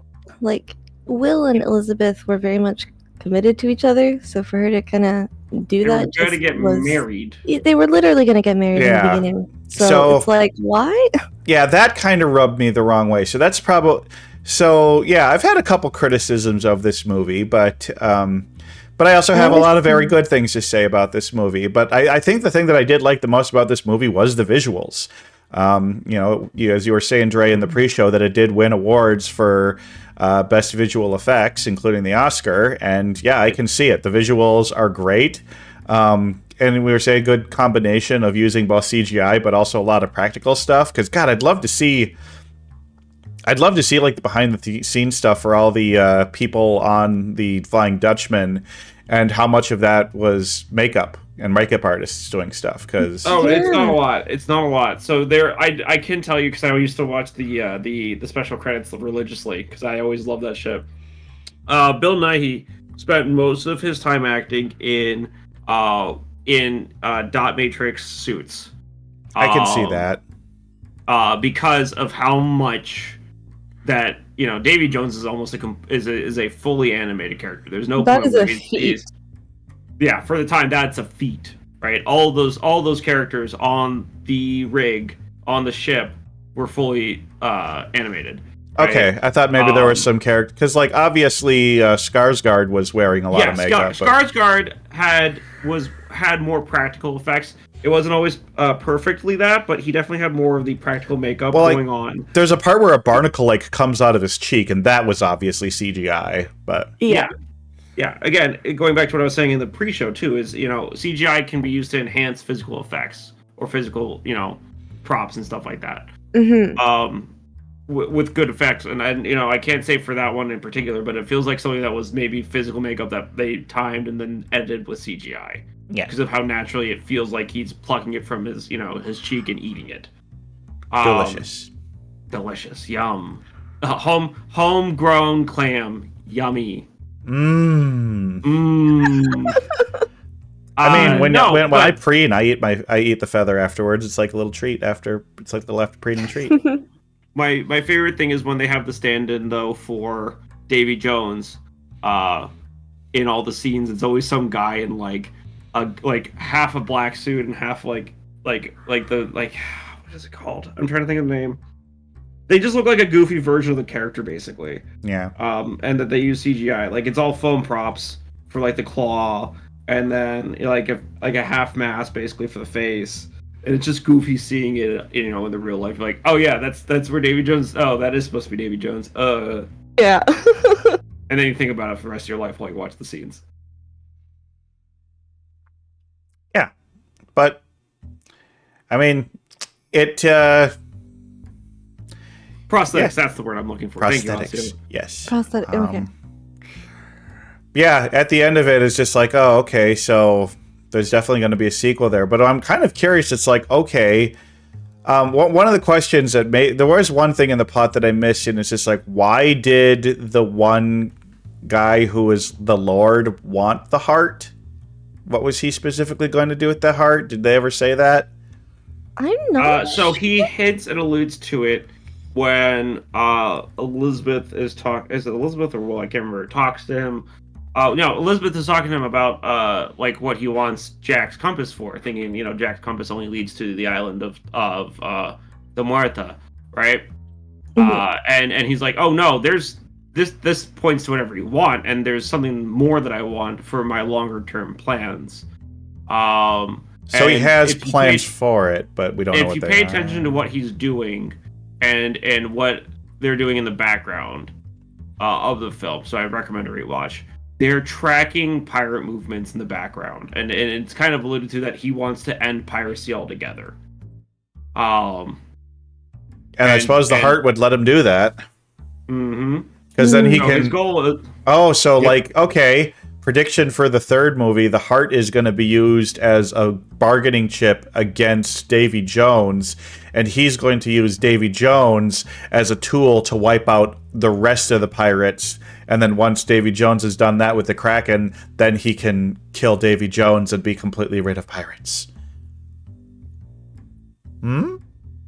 D: Will and Elizabeth were very much committed to each other. So for her to kind of do that,
B: they were going to get married.
D: They were literally going to get married in the beginning. So it's like, why?
C: Yeah, that kind of rubbed me the wrong way. So that's probably. So yeah, I've had a couple criticisms of this movie, but I also have a lot of very good things to say about this movie. But I think the thing that I did like the most about this movie was the visuals. As you were saying, Dre, in the pre-show, that it did win awards for best visual effects, including the Oscar. And yeah, I can see it. The visuals are great. And we were saying a good combination of using both CGI but also a lot of practical stuff. Because God, I'd love to see like the behind the scenes stuff for all the people on the Flying Dutchman, and how much of that was makeup and makeup artists doing stuff. Because
B: it's not a lot. It's not a lot. So I can tell you, because I used to watch the special credits religiously, because I always loved that shit. Bill Nighy spent most of his time acting in dot matrix suits.
C: I can see that.
B: Because of how much that Davy Jones is almost is a fully animated character. There's no
D: that
B: point
D: is
B: where
D: a feat.
B: for the time, that's a feat, right? All those characters on the rig on the ship were fully animated. Right?
C: Okay, I thought maybe there was some character, because like obviously Skarsgård was wearing a lot of makeup.
B: Skarsgård had more practical effects. It wasn't always perfectly that, but he definitely had more of the practical makeup going on.
C: There's a part where a barnacle comes out of his cheek, and that was obviously CGI. But
B: yeah. Again, going back to what I was saying in the pre-show too, is CGI can be used to enhance physical effects or physical props and stuff like that.
D: Mm-hmm.
B: With good effects, and I can't say for that one in particular, but it feels like something that was maybe physical makeup that they timed and then edited with CGI.
C: Yeah,
B: because of how naturally it feels like he's plucking it from his his cheek and eating it. Delicious, yum. Homegrown clam, yummy.
C: I mean, when I preen, I eat the feather afterwards. It's like a little treat after. It's like the left preening treat.
B: My favorite thing is when they have the stand-in though for Davy Jones, in all the scenes. It's always some guy in like half a black suit and half like what is it called? I'm trying to think of the name. They just look like a goofy version of the character, basically.
C: Yeah.
B: And that they use CGI. Like it's all foam props for like the claw, and then like a half mask basically for the face. And it's just goofy seeing it, in the real life. Like, oh yeah, that's where Davy Jones. Oh, that is supposed to be Davy Jones.
D: Yeah.
B: And then you think about it for the rest of your life while you watch the scenes.
C: Yeah, but I mean, it.
B: Prosthetics. That's the word I'm looking for.
C: Prosthetics.
B: Thank you,
C: yes.
D: Prosthetic. Okay.
C: Yeah, at the end of it, it's just like, oh, okay, so there's definitely going to be a sequel there. But I'm kind of curious. It's like, okay, one of the questions there was one thing in the plot that I missed, and it's just like, why did the one guy who was the Lord want the heart? What was he specifically going to do with the heart? Did they ever say that?
D: I'm not.
B: So he hints and alludes to it when Elizabeth is Is it Elizabeth or Will? I can't remember. Talks to him. No, Elizabeth is talking to him about like what he wants Jack's compass for, thinking Jack's compass only leads to the island of the Muerta, right? Mm-hmm. And he's like, oh no, there's this points to whatever you want, and there's something more that I want for my longer term plans.
C: So he has plans for it, but we don't know what they are.
B: If you pay attention to what he's doing and what they're doing in the background of the film, so I recommend a rewatch. They're tracking pirate movements in the background, and it's kind of alluded to that he wants to end piracy altogether. And
C: I suppose the heart would let him do that.
B: Mm-hmm.
C: Because then he can.
B: His goal is...
C: okay. Prediction for the third movie: the heart is going to be used as a bargaining chip against Davy Jones, and he's going to use Davy Jones as a tool to wipe out the rest of the pirates. And then once Davy Jones has done that with the Kraken, then he can kill Davy Jones and be completely rid of pirates.
B: I'm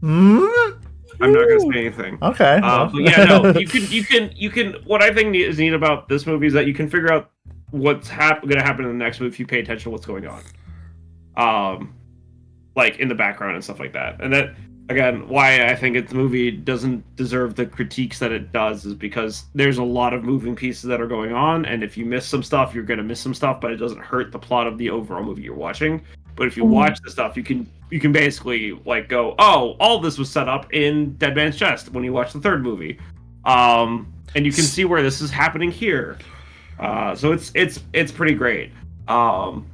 B: not going to say anything.
C: Okay.
B: But yeah, no, you can. What I think is neat about this movie is that you can figure out what's going to happen in the next movie if you pay attention to what's going on. Like in the background and stuff like that. And that, again, why I think the movie doesn't deserve the critiques that it does is because there's a lot of moving pieces that are going on, and if you miss some stuff, you're going to miss some stuff, but it doesn't hurt the plot of the overall movie you're watching. But if you watch the stuff, you can basically like go, oh, all this was set up in Dead Man's Chest when you watch the third movie, and you can see where this is happening here. So it's pretty great. And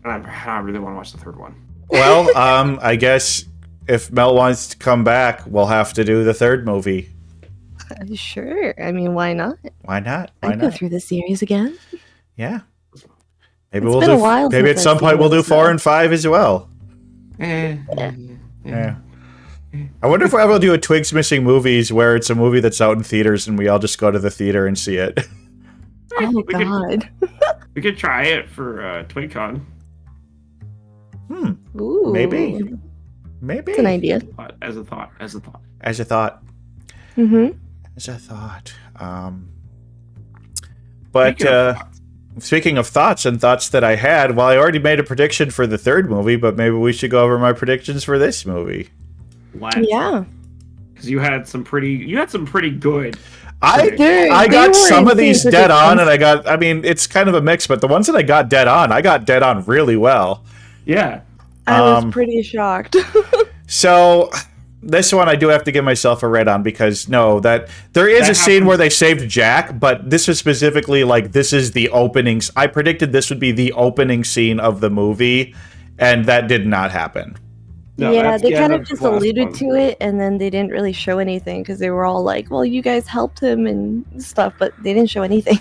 B: I really want to watch the third one.
C: Well, I guess if Mel wants to come back, we'll have to do the third movie.
D: Sure. I mean, why not?
C: Why not?
D: I'd go through the series again.
C: Yeah. Maybe
D: It's
C: we'll
D: been
C: do.
D: a while
C: Maybe
D: since
C: at some
D: I've
C: point
D: seen
C: we'll do
D: those,
C: 4
D: though.
C: and 5 as well. Yeah. I wonder if we'll ever do a Twigs Missing Movies where it's a movie that's out in theaters and we all just go to the theater and see it.
D: Oh, God.
B: We could try it for TwigCon.
D: Ooh.
C: Maybe.
D: It's an idea.
B: As a thought.
C: As a thought.
D: Mm-hmm.
C: As a thought. But speaking of thoughts and thoughts that I had, well, I already made a prediction for the third movie, but maybe we should go over my predictions for this movie.
D: Yeah.
B: Because you had some pretty good.
C: I got some of these dead on, and I mean, it's kind of a mix, but the ones that I got dead on really well.
B: Yeah.
D: I was pretty shocked.
C: So this one I do have to give myself a red on because there is a scene where they saved Jack, but this is specifically like this is the openings. I predicted this would be the opening scene of the movie, and that did not happen.
B: No,
D: yeah, they kind of
B: that's
D: just
B: the last
D: alluded
B: one.
D: to it, and then they didn't really show anything because they were all like, "Well, you guys helped him and stuff," but they didn't show anything.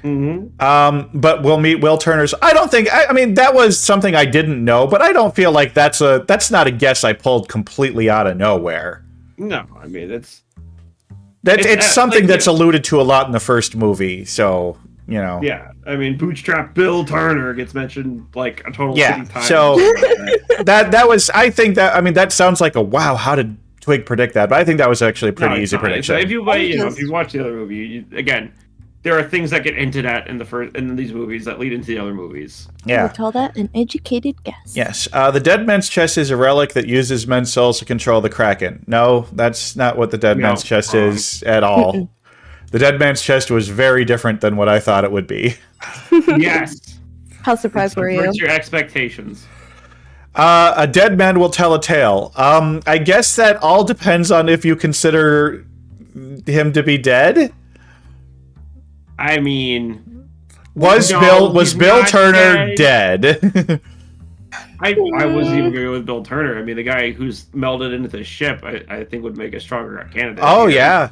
C: But we'll meet Will Turner's. I don't think. I mean, that was something I didn't know, but I don't feel like that's not a guess I pulled completely out of nowhere.
B: No, I mean it's
C: something
B: like,
C: that's alluded to a lot in the first movie. So
B: Yeah, I mean Bootstrap Bill Turner gets mentioned like a total 50 times.
C: So that was. I think that. I mean, that sounds like a wow. How did Twig predict that? But I think that was actually a pretty easy prediction.
B: If you watch the other movie, again, there are things that get hinted at in these movies that lead into the other movies.
C: Yeah.
D: We call that an educated guess.
C: Yes. The Dead Man's Chest is a relic that uses men's souls to control the Kraken. No, that's not what the Dead Man's Chest is at all. The Dead Man's Chest was very different than what I thought it would be.
B: Yes.
D: How surprised were you?
B: What's your expectations?
C: A dead man will tell a tale. I guess that all depends on if you consider him to be dead.
B: I mean,
C: was Bill Turner dead?
B: I wasn't even going to go with Bill Turner. I mean, the guy who's melded into the ship, I think would make a stronger candidate.
C: Oh, yeah.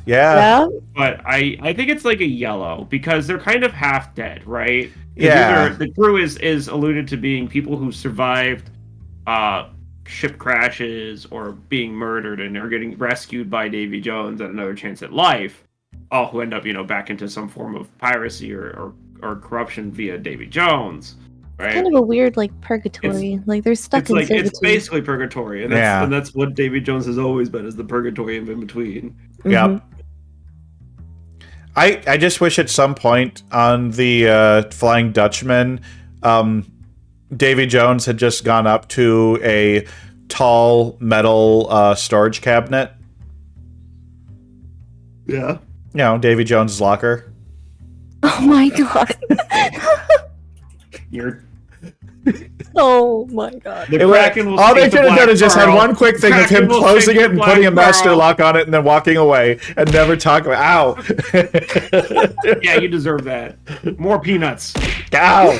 B: But I think it's like a yellow because they're kind of half dead, right?
C: Yeah.
B: Either the crew is alluded to being people who survived ship crashes or being murdered and are getting rescued by Davy Jones at Another Chance at Life, all who end up, back into some form of piracy or corruption via Davy Jones. Right?
D: Kind of a weird purgatory. They're stuck in servitude.
B: It's basically purgatory, and that's what Davy Jones has always been, is the purgatory in between.
C: Yep. I just wish at some point on the Flying Dutchman, Davy Jones had just gone up to a tall metal storage cabinet.
B: Yeah.
C: Davy Jones' locker.
D: Oh my god. Oh my god.
C: All they should have done is just had one quick thing of him closing it and putting a master lock on it and then walking away and never talking about. Ow!
B: Yeah, you deserve that. More peanuts.
C: Ow!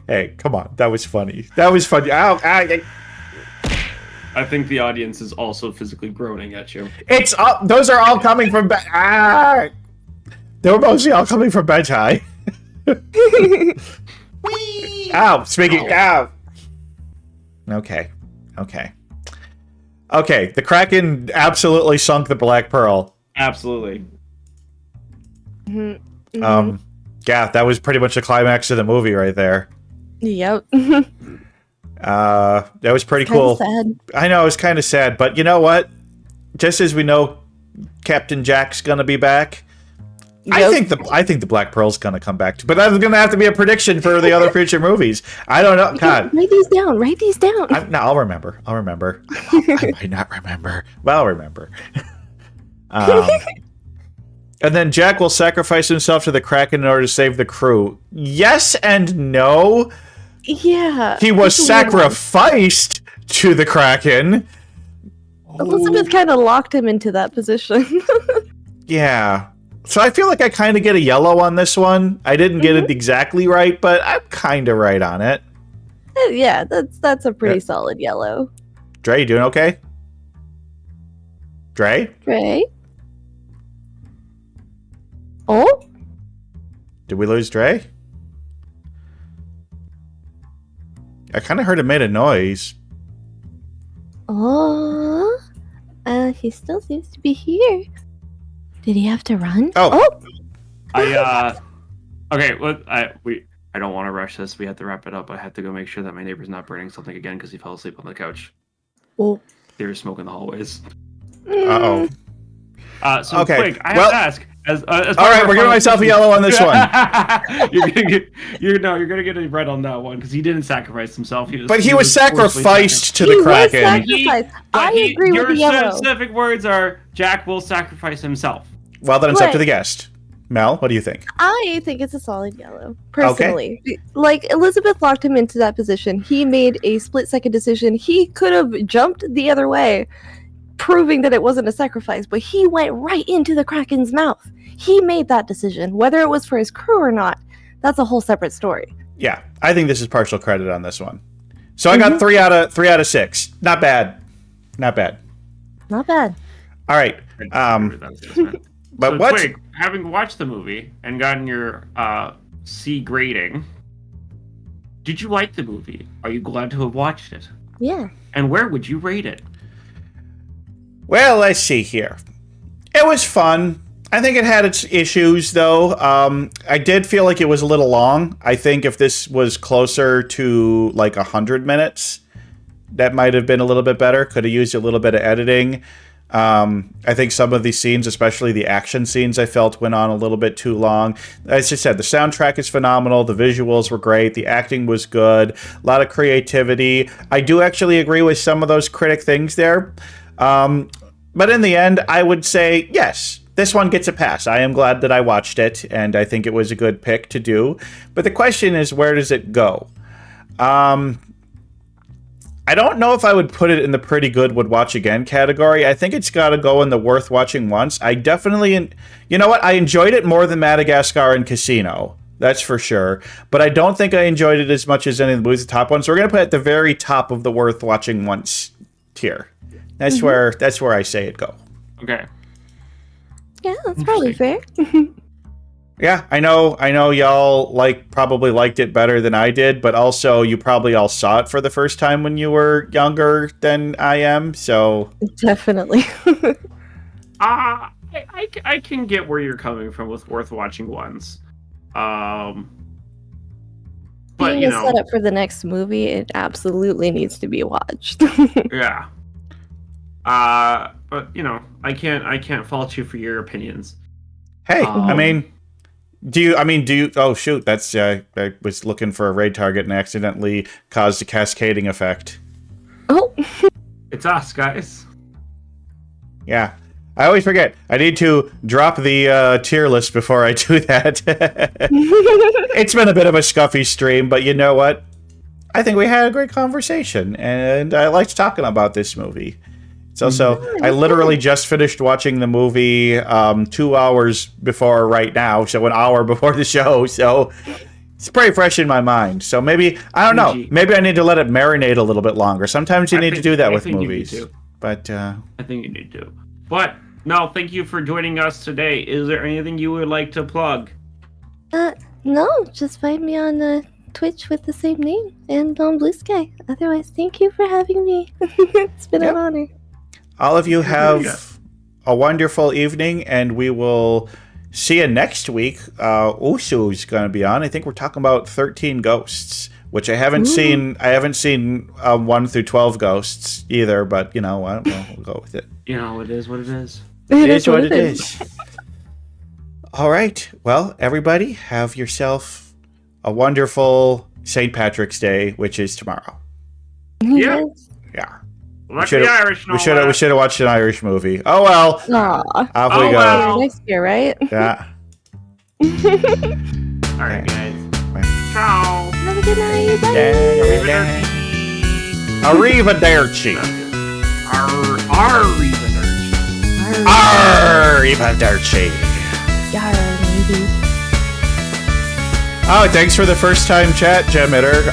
C: Hey, come on. That was funny. Ow!
B: I think the audience is also physically groaning at you.
C: Those are all coming from... They were mostly all coming from bench high. Ow! Speaking. Ow! Okay. The Kraken absolutely sunk the Black Pearl.
B: Absolutely.
C: Yeah, that was pretty much the climax of the movie right there.
D: Yep.
C: That was pretty cool.
D: Sad.
C: I know, it was kind of sad, but you know what? Just as we know Captain Jack's gonna be back,
D: Yep.
C: I think the Black Pearl's gonna come back too. But that's gonna have to be a prediction for the other future movies. I don't know. God.
D: Write these down.
C: No, I'll remember. I might not remember. But I'll remember. And then Jack will sacrifice himself to the Kraken in order to save the crew. Yes and no.
D: Yeah.
C: He was sacrificed to the Kraken.
D: Elizabeth kind of locked him into that position.
C: Yeah. So I feel like I kind of get a yellow on this one. I didn't get it exactly right, but I'm kind of right on it.
D: Yeah, that's a pretty solid yellow.
C: Dre, you doing okay? Dre?
D: Right? Oh?
C: Did we lose Dre? I kind of heard it made a noise.
D: Oh? He still seems to be here. Did he have to run?
C: Oh.
B: Okay, I don't want to rush this. We have to wrap it up. I have to go make sure that my neighbor's not burning something again because he fell asleep on the couch.
D: Oh.
B: They were smoking the hallways.
C: Uh-oh.
B: So
C: Okay,
B: Twig, I have to ask. As
C: all right, we're giving myself a yellow on this one.
B: you're gonna get a red on that one because he didn't sacrifice himself. He
C: was sacrificed to the Kraken.
D: I agree with the yellow.
B: Your specific words are Jack will sacrifice himself.
C: Well, then it's up to the guest. Mel, what do you think?
D: I think it's a solid yellow, personally. Okay. Like, Elizabeth locked him into that position. He made a split-second decision. He could have jumped the other way, proving that it wasn't a sacrifice, but he went right into the Kraken's mouth. He made that decision. Whether it was for his crew or not, that's a whole separate story.
C: Yeah, I think this is partial credit on this one. So I got 3 out of 6. Not bad. Not bad.
D: Not bad.
C: All right. But
B: so Twig, having watched the movie and gotten your C grading, did you like the movie? Are you glad to have watched it?
D: Yeah.
B: And where would you rate it?
C: Well, let's see here. It was fun. I think it had its issues, though. I did feel like it was a little long. I think if this was closer to like 100 minutes, that might have been a little bit better. Could have used a little bit of editing. I think some of these scenes, especially the action scenes, I felt went on a little bit too long. As I said, the soundtrack is phenomenal. The visuals were great. The acting was good. A lot of creativity. I do actually agree with some of those critic things there. But in the end, I would say, yes, this one gets a pass. I am glad that I watched it, and I think it was a good pick to do. But the question is, where does it go? I don't know if I would put it in the pretty good would watch again category. I think it's got to go in the worth watching once. I definitely, you know what? I enjoyed it more than Madagascar and Casino. That's for sure. But I don't think I enjoyed it as much as any of the movies, the top ones. So we're going to put it at the very top of the worth watching once tier. That's where I say it go.
B: Okay.
D: Yeah, that's probably fair.
C: Yeah, I know y'all probably liked it better than I did, but also you probably all saw it for the first time when you were younger than I am, so
D: definitely.
B: I can get where you're coming from with worth watching once. But
D: being a setup for the next movie, it absolutely needs to be watched.
B: Yeah. But I can't fault you for your opinions.
C: Hey, Do you? Oh shoot! That's I was looking for a raid target and accidentally caused a cascading effect.
D: Oh,
B: it's us, guys.
C: Yeah, I always forget. I need to drop the tier list before I do that. It's been a bit of a scuffy stream, but you know what? I think we had a great conversation, and I liked talking about this movie. It's also, I literally just finished watching the movie 2 hours before right now, so an hour before the show, so it's pretty fresh in my mind. So maybe, I don't know, maybe I need to let it marinate a little bit longer. Sometimes you need to do that with movies. But I
B: think you need to. But, no, thank you for joining us today. Is there anything you would like to plug?
D: No, just find me on Twitch with the same name and on Blue Sky. Otherwise, thank you for having me. It's been an honor.
C: All of you have a wonderful evening, and we will see you next week. Usu's going to be on. I think we're talking about 13 Ghosts, which I haven't seen. I haven't seen 1 through 12 Ghosts either, but we'll go with it.
B: It is what it is.
C: It is what it is. All right. Well, everybody, have yourself a wonderful St. Patrick's Day, which is tomorrow.
B: Yeah.
C: Yeah.
B: We should
C: have watched an Irish movie. Oh well.
D: Aw.
C: Off we go.
B: Well.
D: Next year, right?
C: Yeah.
B: All right, guys. Ciao.
D: Have a good night. Bye.
C: Arrivederci. Arrivederci.
D: Yar, maybe.
C: Oh, thanks for the first time chat, Gem Hitter.